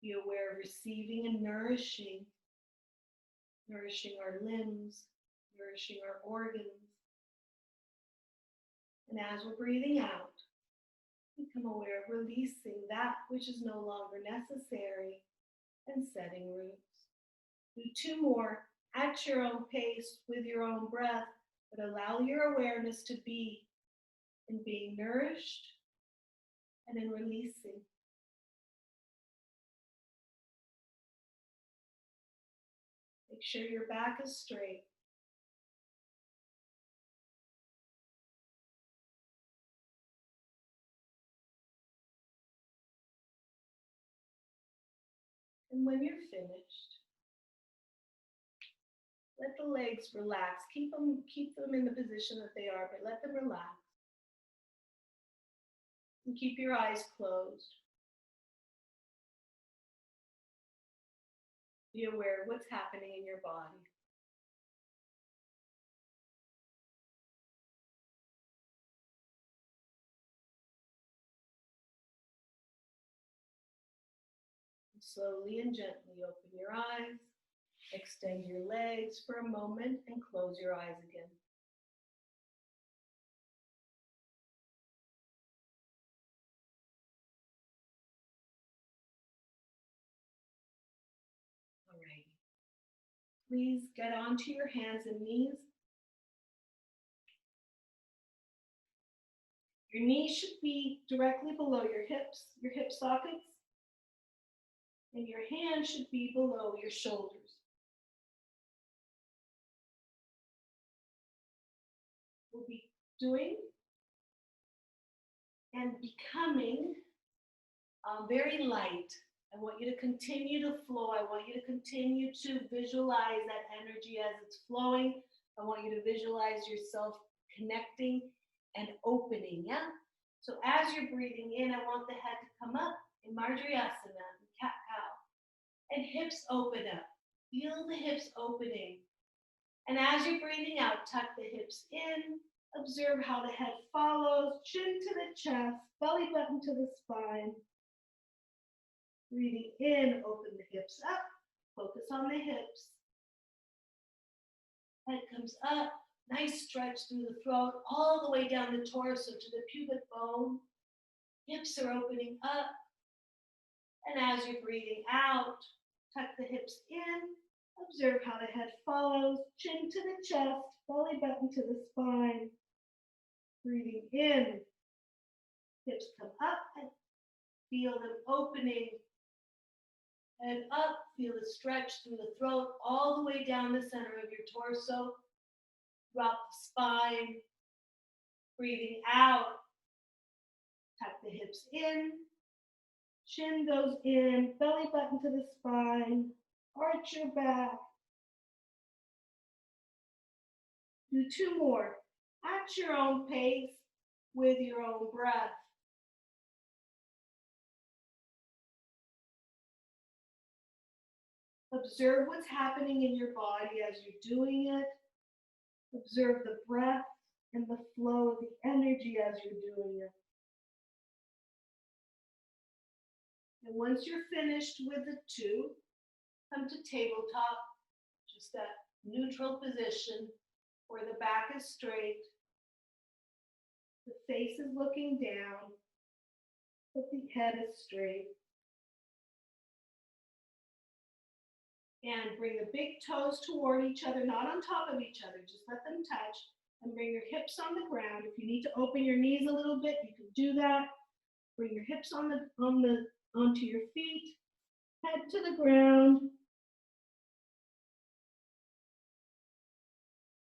[SPEAKER 1] be aware of receiving and nourishing our limbs, nourishing our organs. And as we're breathing out, become aware of releasing that which is no longer necessary and setting roots. Do 2 more at your own pace with your own breath, but allow your awareness to be in being nourished and in releasing. Make sure your back is straight. And when you're finished, let the legs relax. Keep them in the position that they are, but let them relax. And keep your eyes closed. Be aware of what's happening in your body. And slowly and gently open your eyes, extend your legs for a moment, and close your eyes again. Alrighty. Please get onto your hands and knees. Your knees should be directly below your hip sockets, and your hands should be below your shoulders. We'll be doing and becoming very light. I want you to continue to flow. I want you to continue to visualize that energy as it's flowing. I want you to visualize yourself connecting and opening, yeah? So as you're breathing in, I want the head to come up in Margie, cat-cow, and hips open up. Feel the hips opening. And as you're breathing out, tuck the hips in. Observe how the head follows, chin to the chest, belly button to the spine. Breathing in, open the hips up, focus on the hips. Head comes up, nice stretch through the throat, all the way down the torso to the pubic bone. Hips are opening up. And as you're breathing out, tuck the hips in. Observe how the head follows, chin to the chest, belly button to the spine. Breathing in, hips come up and feel them opening. And up, feel the stretch through the throat, all the way down the center of your torso. Drop the spine. Breathing out, tuck the hips in. Chin goes in, belly button to the spine. Arch your back. Do 2 more at your own pace with your own breath. Observe what's happening in your body as you're doing it. Observe the breath and the flow of the energy as you're doing it. And once you're finished with the 2, come to tabletop, just that neutral position where the back is straight, the face is looking down, but the head is straight. And bring the big toes toward each other, not on top of each other, just let them touch. And bring your hips on the ground. If you need to open your knees a little bit, you can do that. Bring your hips onto your feet, head to the ground.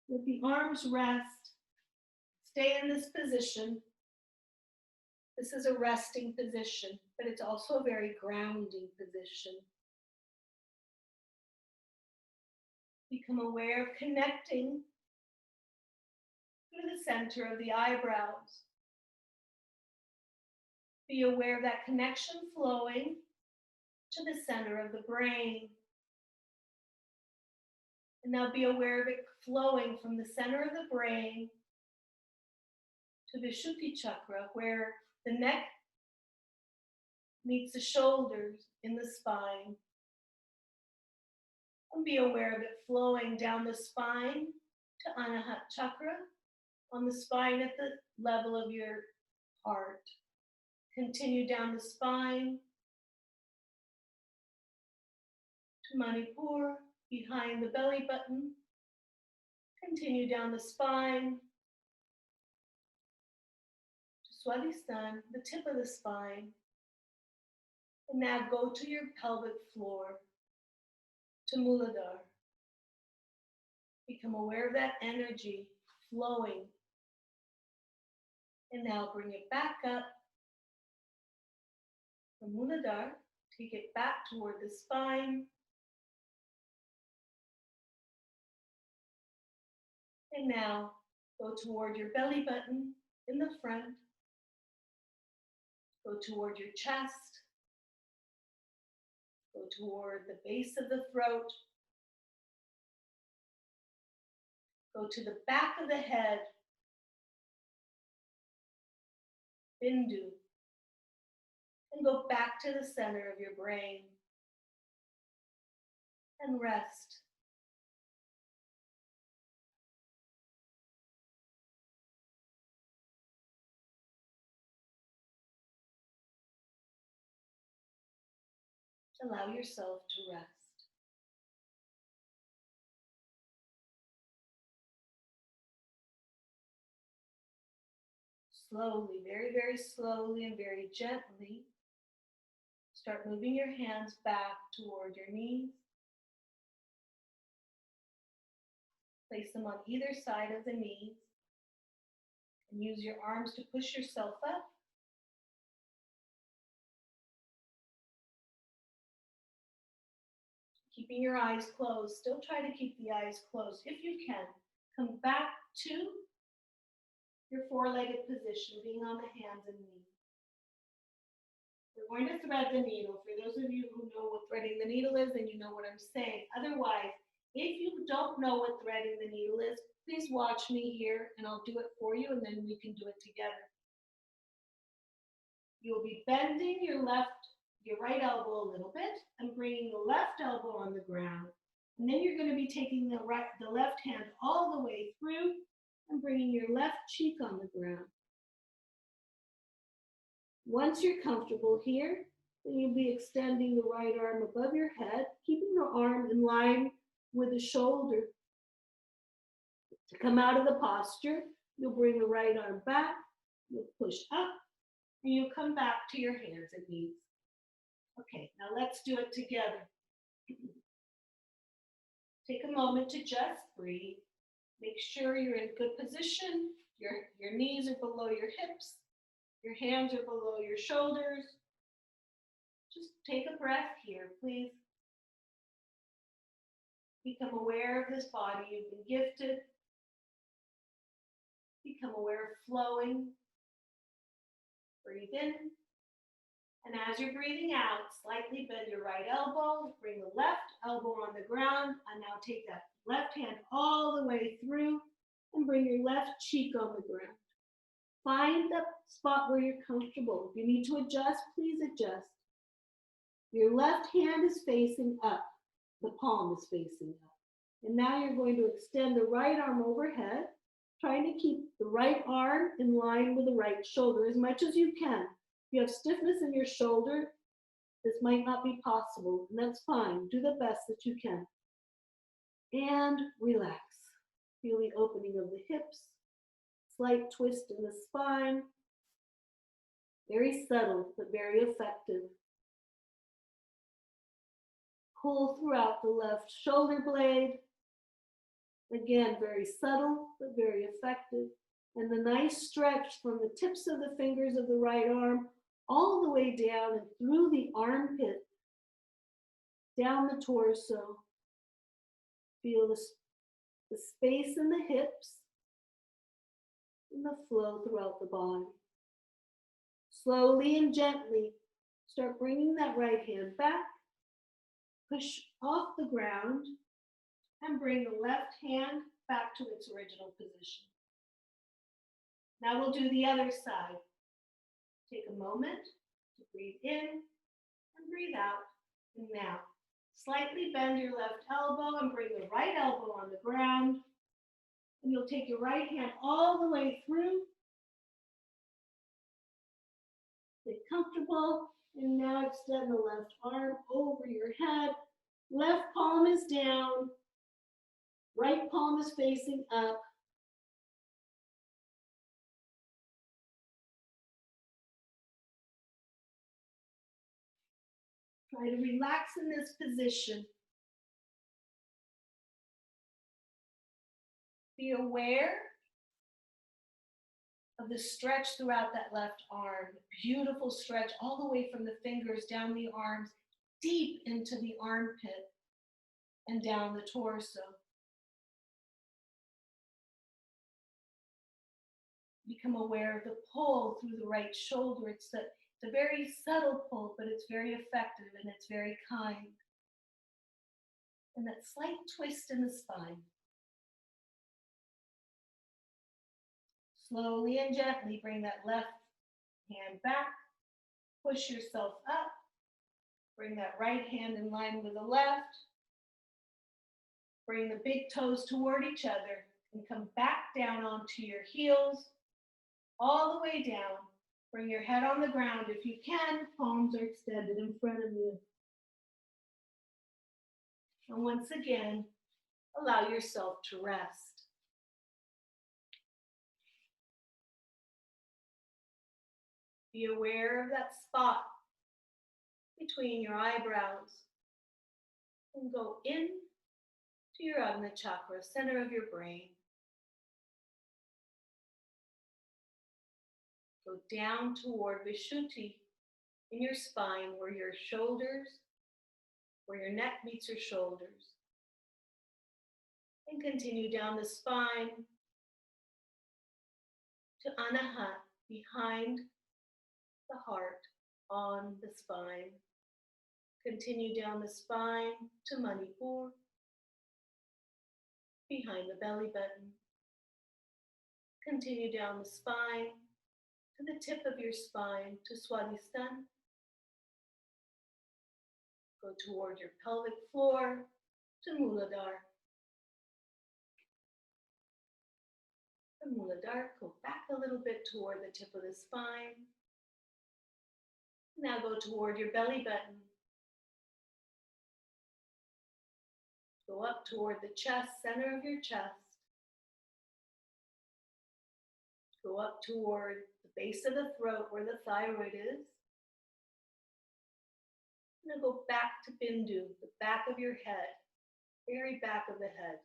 [SPEAKER 1] Let the arms rest. Stay in this position. This is a resting position, but it's also a very grounding position. Become aware of connecting to the center of the eyebrows. Be aware of that connection flowing to the center of the brain. And now be aware of it flowing from the center of the brain to the Vishuddhi chakra, where the neck meets the shoulders in the spine. And be aware of it flowing down the spine to Anahat chakra, on the spine at the level of your heart. Continue down the spine to Manipur, behind the belly button. Continue down the spine to Swadhisthana, the tip of the spine. And now go to your pelvic floor, to Muladhara. Become aware of that energy flowing. And now bring it back up from Muladhara. Take it back toward the spine. And now go toward your belly button in the front. Go toward your chest. Go toward the base of the throat. Go to the back of the head. Bindu. And go back to the center of your brain. And rest. Allow yourself to rest. Slowly, very, very slowly and very gently, start moving your hands back toward your knees. Place them on either side of the knees and use your arms to push yourself up. Keeping your eyes closed, still try to keep the eyes closed if you can. Come back to your four-legged position, being on the hands and knees. We're going to thread the needle. For those of you who know what threading the needle is, then you know what I'm saying. Otherwise, if you don't know what threading the needle is, please watch me here and I'll do it for you and then we can do it together. You'll be bending your right elbow a little bit and bringing the left elbow on the ground. And then you're going to be taking the left hand all the way through and bringing your left cheek on the ground. Once you're comfortable here, then you'll be extending the right arm above your head, keeping the arm in line with the shoulder. To come out of the posture, you'll bring the right arm back, you'll push up, and you'll come back to your hands and knees. Okay, now let's do it together. Take a moment to just breathe. Make sure you're in good position. Your knees are below your hips. Your hands are below your shoulders. Just take a breath here, please. Become aware of this body you've been gifted. Become aware of flowing. Breathe in. And as you're breathing out, slightly bend your right elbow, bring the left elbow on the ground, and now take that left hand all the way through and bring your left cheek on the ground. Find the spot where you're comfortable. If you need to adjust, please adjust. Your left hand is facing up. The palm is facing up. And now you're going to extend the right arm overhead, trying to keep the right arm in line with the right shoulder as much as you can. If you have stiffness in your shoulder, this might not be possible, and that's fine. Do the best that you can. And relax. Feel the opening of the hips, slight twist in the spine. Very subtle, but very effective. Pull throughout the left shoulder blade. Again, very subtle, but very effective. And the nice stretch from the tips of the fingers of the right arm all the way down and through the armpit, down the torso. Feel the space in the hips and the flow throughout the body. Slowly and gently, start bringing that right hand back. Push off the ground and bring the left hand back to its original position. Now we'll do the other side. Take a moment to breathe in and breathe out. And now, slightly bend your left elbow and bring the right elbow on the ground. And you'll take your right hand all the way through. Get comfortable. And now extend the left arm over your head. Left palm is down. Right palm is facing up. Try to relax in this position. Be aware of the stretch throughout that left arm. Beautiful stretch all the way from the fingers down the arms, deep into the armpit and down the torso. Become aware of the pull through the right shoulder. It's a very subtle pull, but it's very effective and it's very kind. And that slight twist in the spine. Slowly and gently bring that left hand back. Push yourself up. Bring that right hand in line with the left. Bring the big toes toward each other and come back down onto your heels. All the way down. Bring your head on the ground if you can. Palms are extended in front of you. And once again, allow yourself to rest. Be aware of that spot between your eyebrows. And go in to your Ajna chakra, center of your brain. Go down toward Vishuddhi in your spine, where your shoulders, where your neck meets your shoulders. And continue down the spine to Anahat, behind the heart, on the spine. Continue down the spine to Manipur, behind the belly button. Continue down the spine to the tip of your spine to Swadhisthana. Go toward your pelvic floor to Muladhara. From Muladhara, go back a little bit toward the tip of the spine. Now go toward your belly button. Go up toward the chest, center of your chest. Go up toward the base of the throat where the thyroid is. Now go back to Bindu, the back of your head, very back of the head.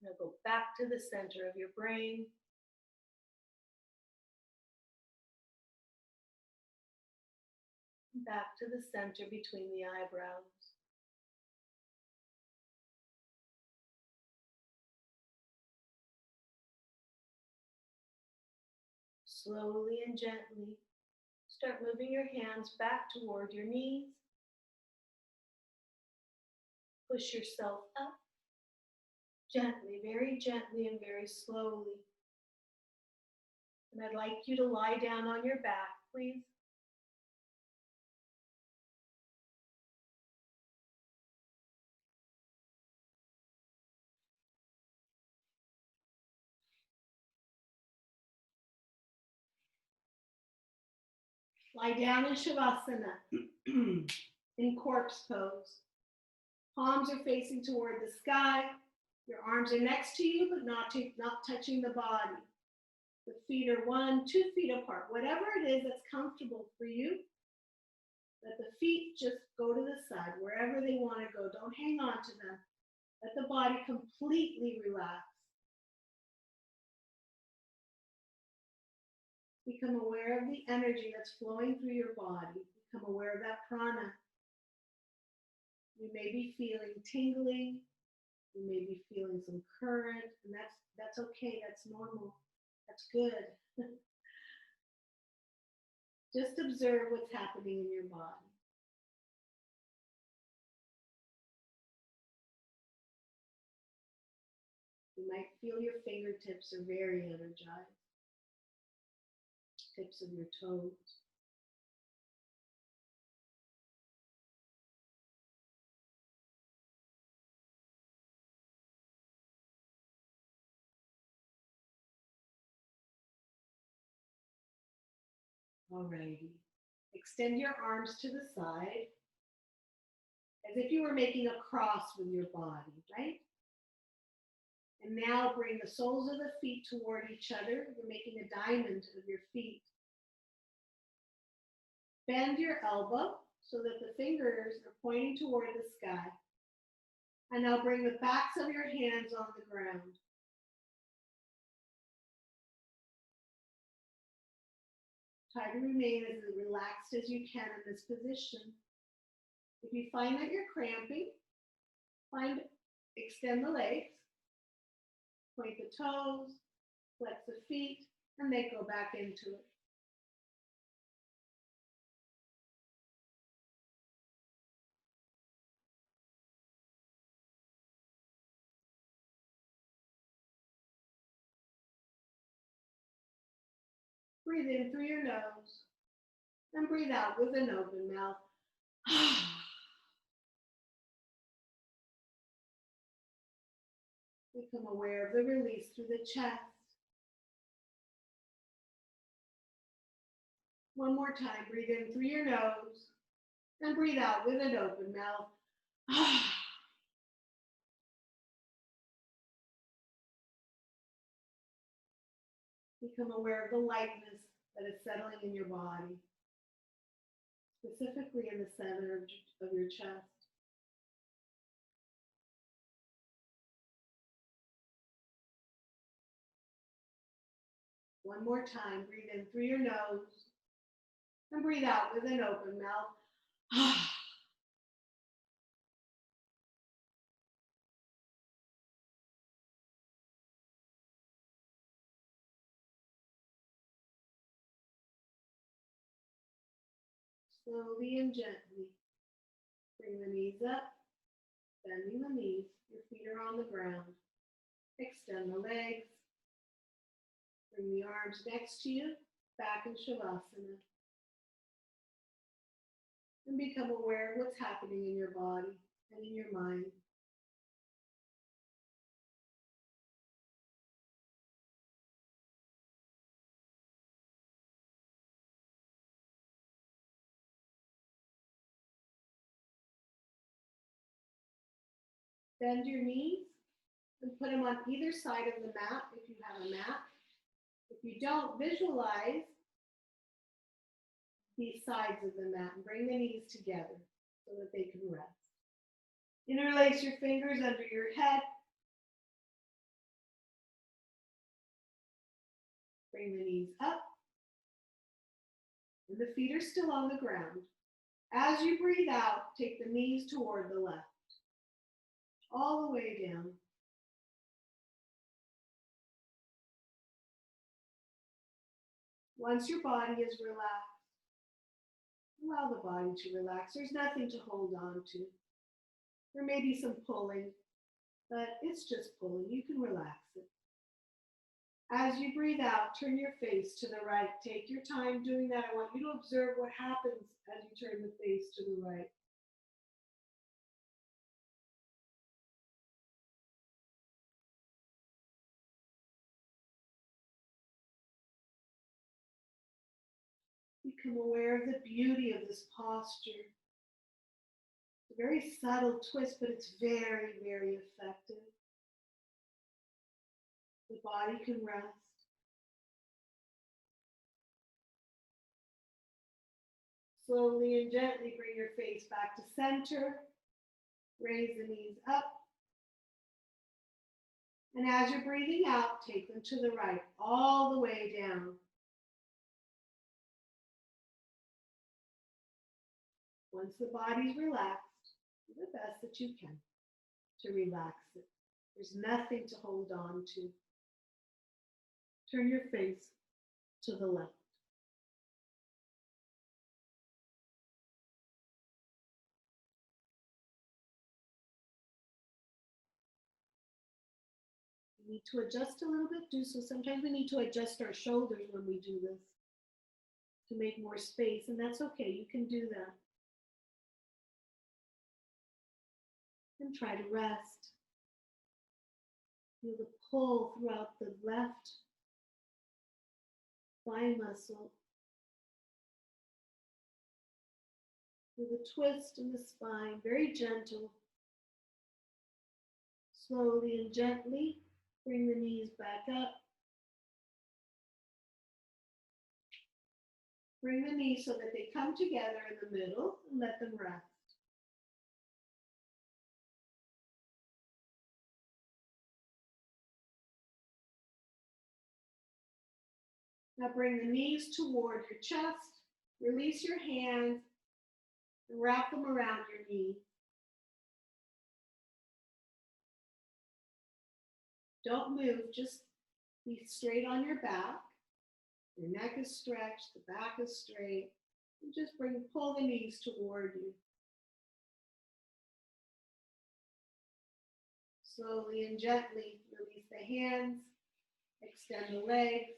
[SPEAKER 1] Now go back to the center of your brain. Back to the center between the eyebrows. Slowly and gently, start moving your hands back toward your knees. Push yourself up, gently, very gently and very slowly. And I'd like you to lie down on your back, please. Lie down in Shavasana, in corpse pose. Palms are facing toward the sky. Your arms are next to you, but not touching the body. The feet are 1, 2 feet apart. Whatever it is that's comfortable for you, let the feet just go to the side, wherever they want to go. Don't hang on to them. Let the body completely relax. Become aware of the energy that's flowing through your body. Become aware of that prana. You may be feeling tingling. You may be feeling some current, and that's okay. That's normal. That's good. Just observe what's happening in your body. You might feel your fingertips are very energized, tips of your toes. Alrighty. Extend your arms to the side as if you were making a cross with your body, right? And now bring the soles of the feet toward each other. You're making a diamond of your feet. Bend your elbow so that the fingers are pointing toward the sky. And now bring the backs of your hands on the ground. Try to remain as relaxed as you can in this position. If you find that you're cramping, extend the legs, point the toes, flex the feet, and then go back into it. Breathe in through your nose and breathe out with an open mouth. Become aware of the release through the chest. One more time, breathe in through your nose and breathe out with an open mouth. Become aware of the lightness that is settling in your body, specifically in the center of your chest. One more time, breathe in through your nose and breathe out with an open mouth. Slowly and gently, bring the knees up, bending the knees, your feet are on the ground. Extend the legs, bring the arms next to you, back in Shavasana. And become aware of what's happening in your body and in your mind. Bend your knees and put them on either side of the mat if you have a mat. If you don't, visualize the sides of the mat and bring the knees together so that they can rest. Interlace your fingers under your head. Bring the knees up. And the feet are still on the ground. As you breathe out, take the knees toward the left. All the way down. Once your body is relaxed, allow the body to relax. There's nothing to hold on to. There may be some pulling, but it's just pulling. You can relax it. As you breathe out, turn your face to the right. Take your time doing that. I want you to observe what happens as you turn the face to the right. Become aware of the beauty of this posture. It's a very subtle twist, but it's very, very effective. The body can rest. Slowly and gently bring your face back to center. Raise the knees up. And as you're breathing out, take them to the right, all the way down. Once the body's relaxed, do the best that you can to relax it. There's nothing to hold on to. Turn your face to the left. need to adjust a little bit, do so. Sometimes we need to adjust our shoulders when we do this to make more space, and that's okay. You can do that. And try to rest. Feel the pull throughout the left thigh muscle. Feel the twist in the spine, very gentle. Slowly and gently bring the knees back up. Bring the knees so that they come together in the middle and let them rest. Now bring the knees toward your chest. Release your hands and wrap them around your knee. Don't move, just be straight on your back. Your neck is stretched, the back is straight. And just pull the knees toward you. Slowly and gently release the hands, extend the legs.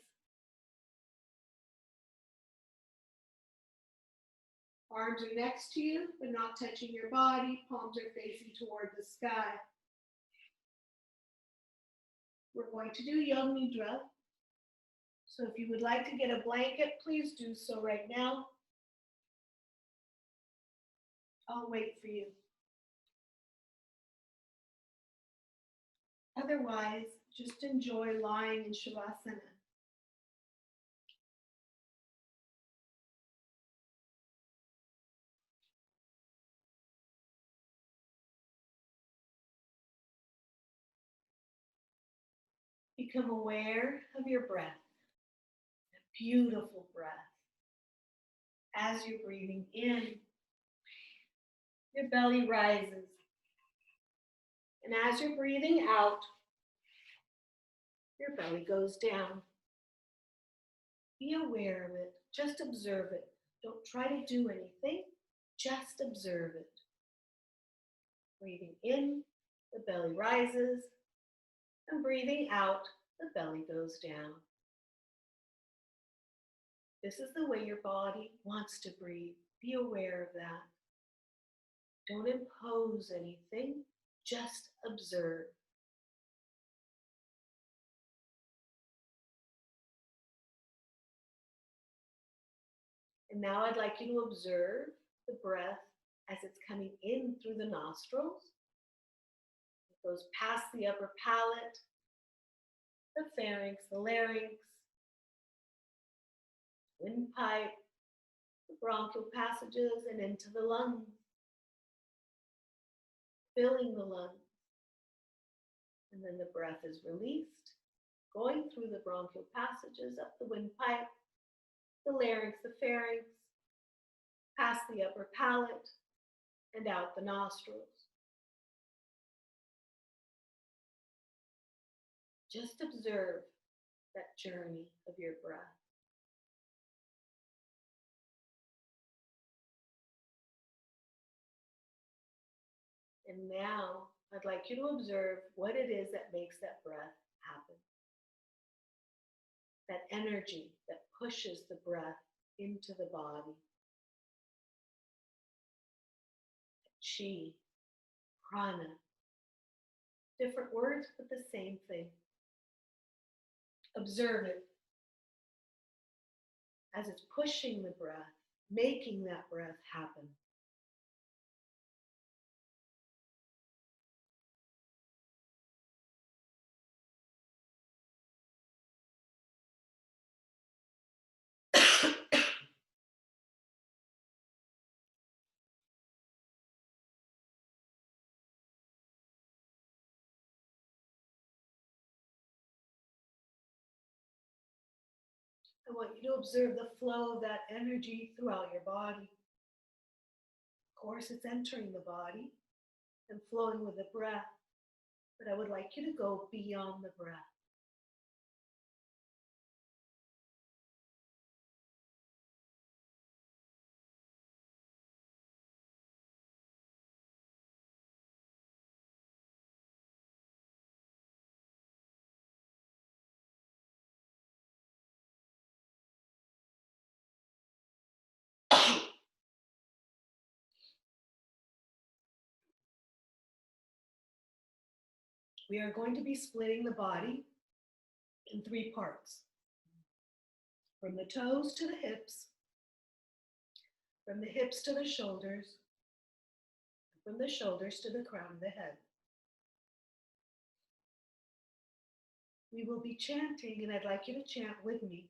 [SPEAKER 1] Arms are next to you, but not touching your body. Palms are facing toward the sky. We're going to do Yoga Nidra. So if you would like to get a blanket, please do so right now. I'll wait for you. Otherwise, just enjoy lying in Shavasana. Become aware of your breath, a beautiful breath. As you're breathing in, your belly rises. And as you're breathing out, your belly goes down. Be aware of it. Just observe it. Don't try to do anything. Just observe it. Breathing in, the belly rises. And breathing out, the belly goes down. This is the way your body wants to breathe. Be aware of that. Don't impose anything. Just observe. And now I'd like you to observe the breath as it's coming in through the nostrils. It goes past the upper palate, the pharynx, the larynx, windpipe, the bronchial passages, and into the lungs, filling the lungs. And then the breath is released, going through the bronchial passages, up the windpipe, the larynx, the pharynx, past the upper palate, and out the nostrils. Just observe that journey of your breath. And now I'd like you to observe what it is that makes that breath happen. That energy that pushes the breath into the body. Chi, prana, different words, but the same thing. Observe it as it's pushing the breath, making that breath happen. I want you to observe the flow of that energy throughout your body. Of course, it's entering the body and flowing with the breath, but I would like you to go beyond the breath. We are going to be splitting the body in 3 parts. From the toes to the hips, from the hips to the shoulders, from the shoulders to the crown of the head. We will be chanting, and I'd like you to chant with me.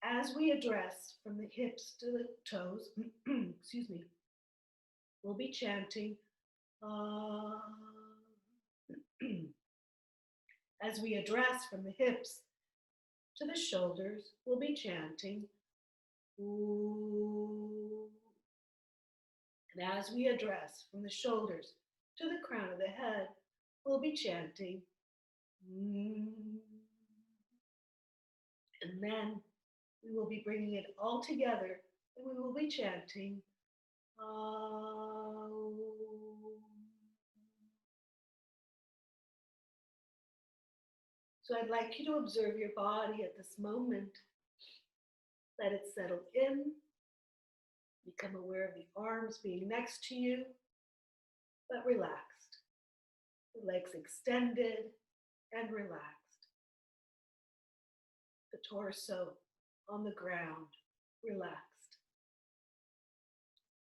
[SPEAKER 1] As we address from the hips to the toes, excuse me, we'll be chanting, as we address from the hips to the shoulders, we'll be chanting, Ooh. And as we address from the shoulders to the crown of the head, we'll be chanting, and then we will be bringing it all together, and we will be chanting, So I'd like you to observe your body at this moment. Let it settle in. Become aware of the arms being next to you, but relaxed. The legs extended and relaxed. The torso on the ground, relaxed.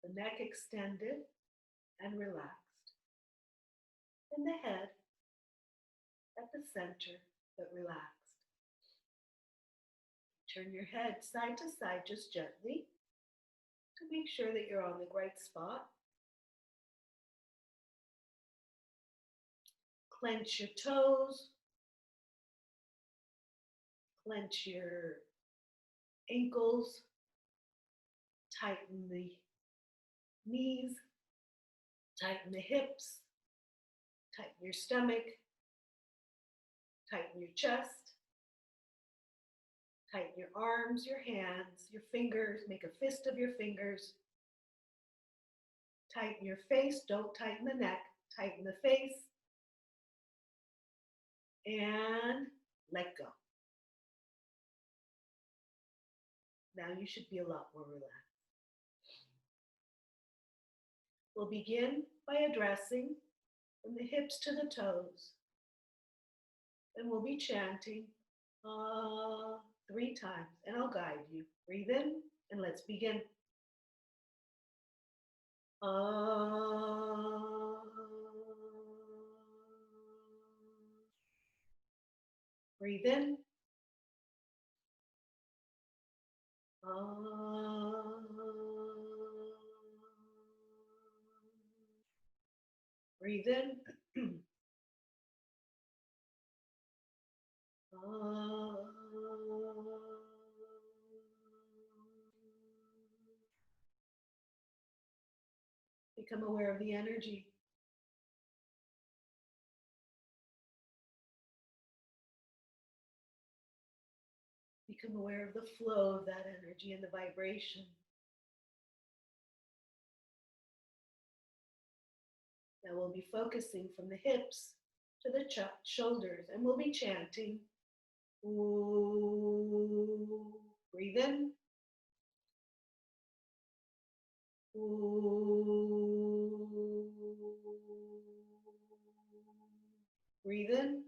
[SPEAKER 1] The neck extended and relaxed. And the head at the center, but relaxed. Turn your head side to side just gently to make sure that you're on the right spot. Clench your toes. Clench your ankles. Tighten the knees. Tighten the hips. Tighten your stomach. Tighten your chest. Tighten your arms, your hands, your fingers. Make a fist of your fingers. Tighten your face. Don't tighten the neck. Tighten the face. And let go. Now you should be a lot more relaxed. We'll begin by addressing from the hips to the toes. And we'll be chanting 3 times, and I'll guide you. Breathe in, and let's begin. Breathe in. Breathe in. Become aware of the energy. Become aware of the flow of that energy and the vibration. Now we'll be focusing from the hips to the shoulders, and we'll be chanting, Ooh. Breathe in. Ooh. Breathe in.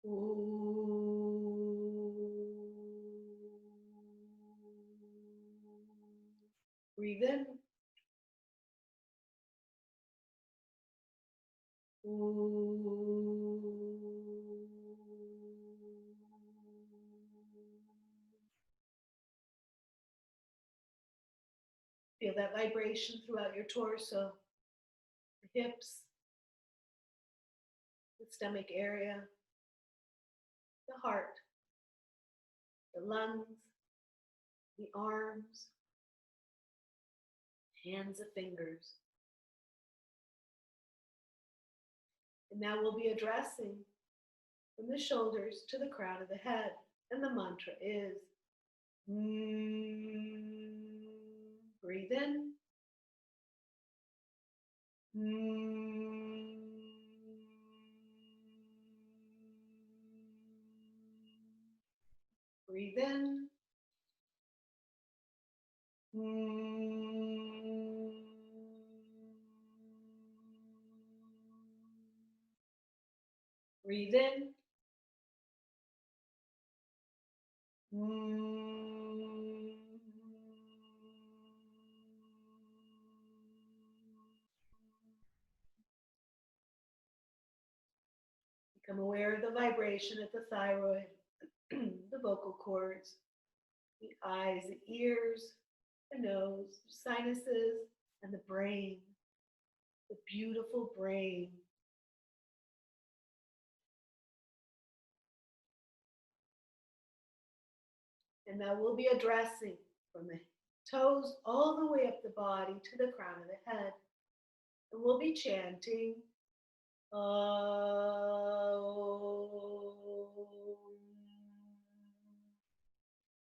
[SPEAKER 1] Ooh. Breathe in. Ooh. Feel that vibration throughout your torso, the hips, the stomach area, the heart, the lungs, the arms, hands, the fingers. And now we'll be addressing from the shoulders to the crown of the head. And the mantra is, breathe in. Breathe in. Breathe in. Mm. Become aware of the vibration at the thyroid, the vocal cords, the eyes, the ears, the nose, the sinuses, and the brain, the beautiful brain. And now we'll be addressing from the toes all the way up the body to the crown of the head. And we'll be chanting,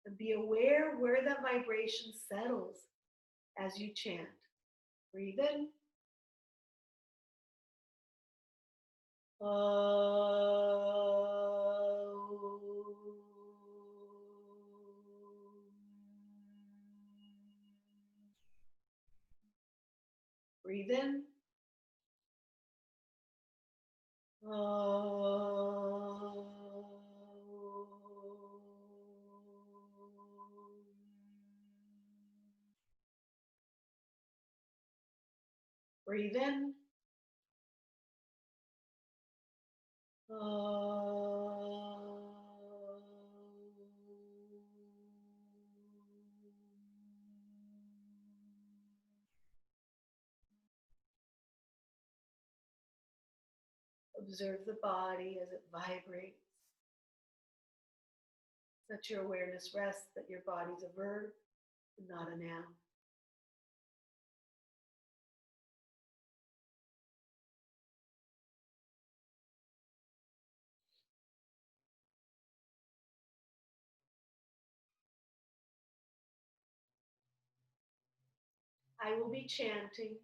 [SPEAKER 1] and be aware where that vibration settles as you chant. Breathe in. Breathe in. Breathe in. Observe the body as it vibrates. Let your awareness rest that your body's a verb and not a noun. I will be chanting,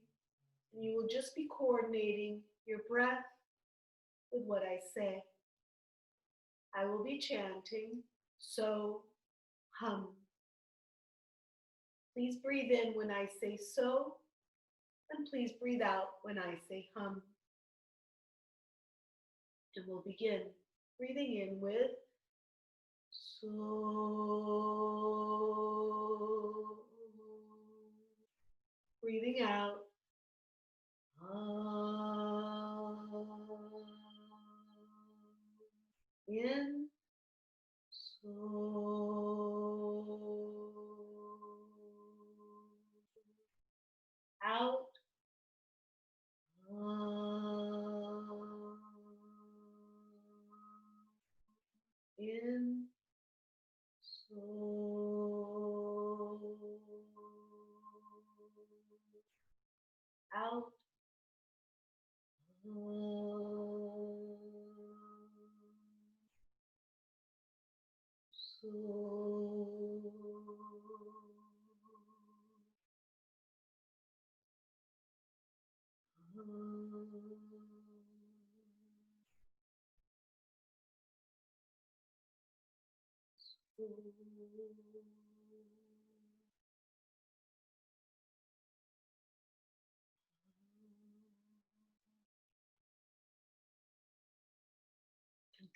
[SPEAKER 1] and you will just be coordinating your breath with what I say. I will be chanting, so hum. Please breathe in when I say so, and please breathe out when I say hum. And we'll begin breathing in with so. Breathing out. In. So. Out. In. So. Out. So.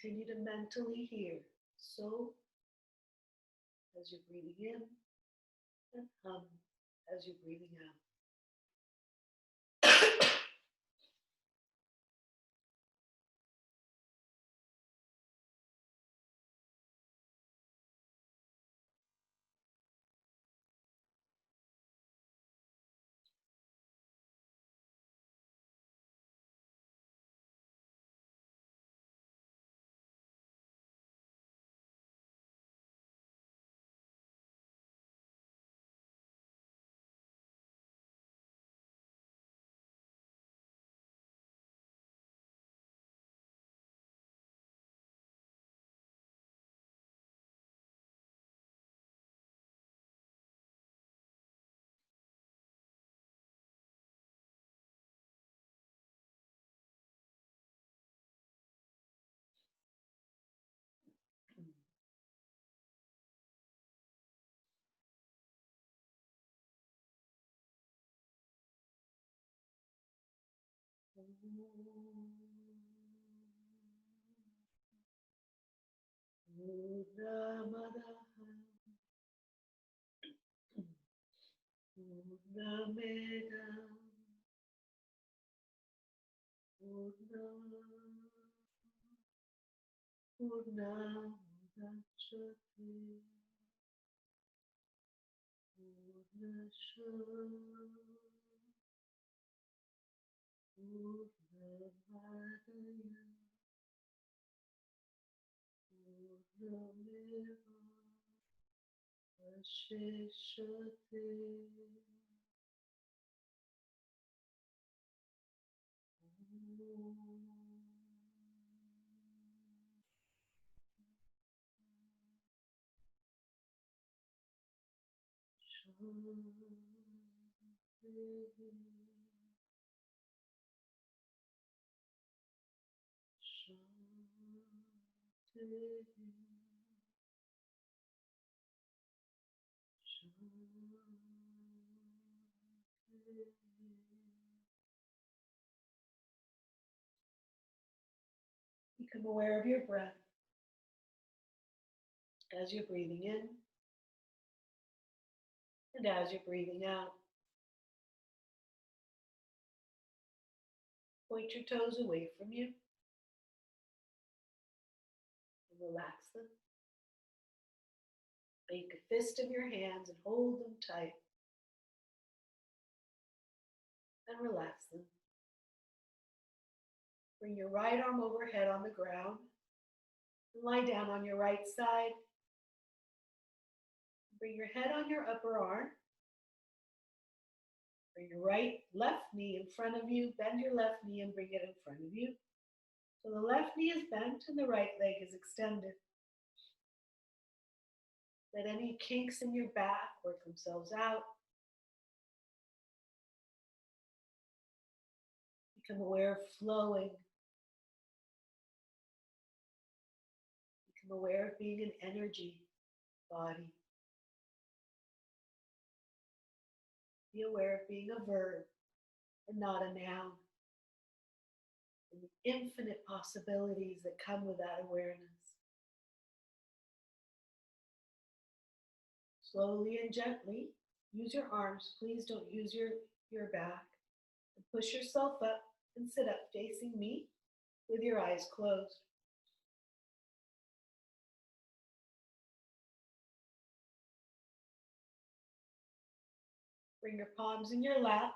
[SPEAKER 1] Continue to mentally hear so as you're breathing in and hum as you're breathing out. Become aware of your breath as you're breathing in and as you're breathing out. Point your toes away from you and relax them. Make a fist of your hands and hold them tight and relax them. Bring your right arm overhead on the ground and lie down on your right side. Bring your head on your upper arm. Bring your left knee in front of you. Bend your left knee and bring it in front of you. So the left knee is bent and the right leg is extended. Let any kinks in your back work themselves out. Become aware of flowing. Become aware of being an energy body. Be aware of being a verb and not a noun. And the infinite possibilities that come with that awareness. Slowly and gently, use your arms. Please don't use your back. And push yourself up and sit up facing me with your eyes closed. Bring your palms in your lap,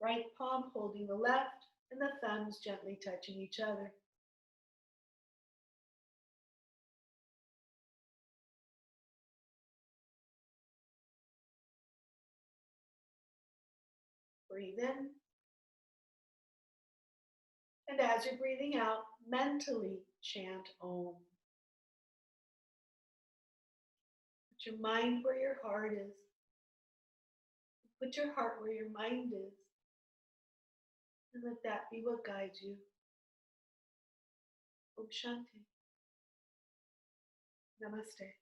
[SPEAKER 1] right palm holding the left and the thumbs gently touching each other. Breathe in. And as you're breathing out, mentally chant Om. Put your mind where your heart is. Put your heart where your mind is. And let that be what guides you. Om Shanti. Namaste.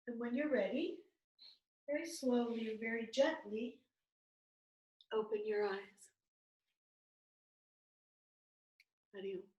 [SPEAKER 1] And when you're ready, very slowly and very gently, open your eyes. Hariom.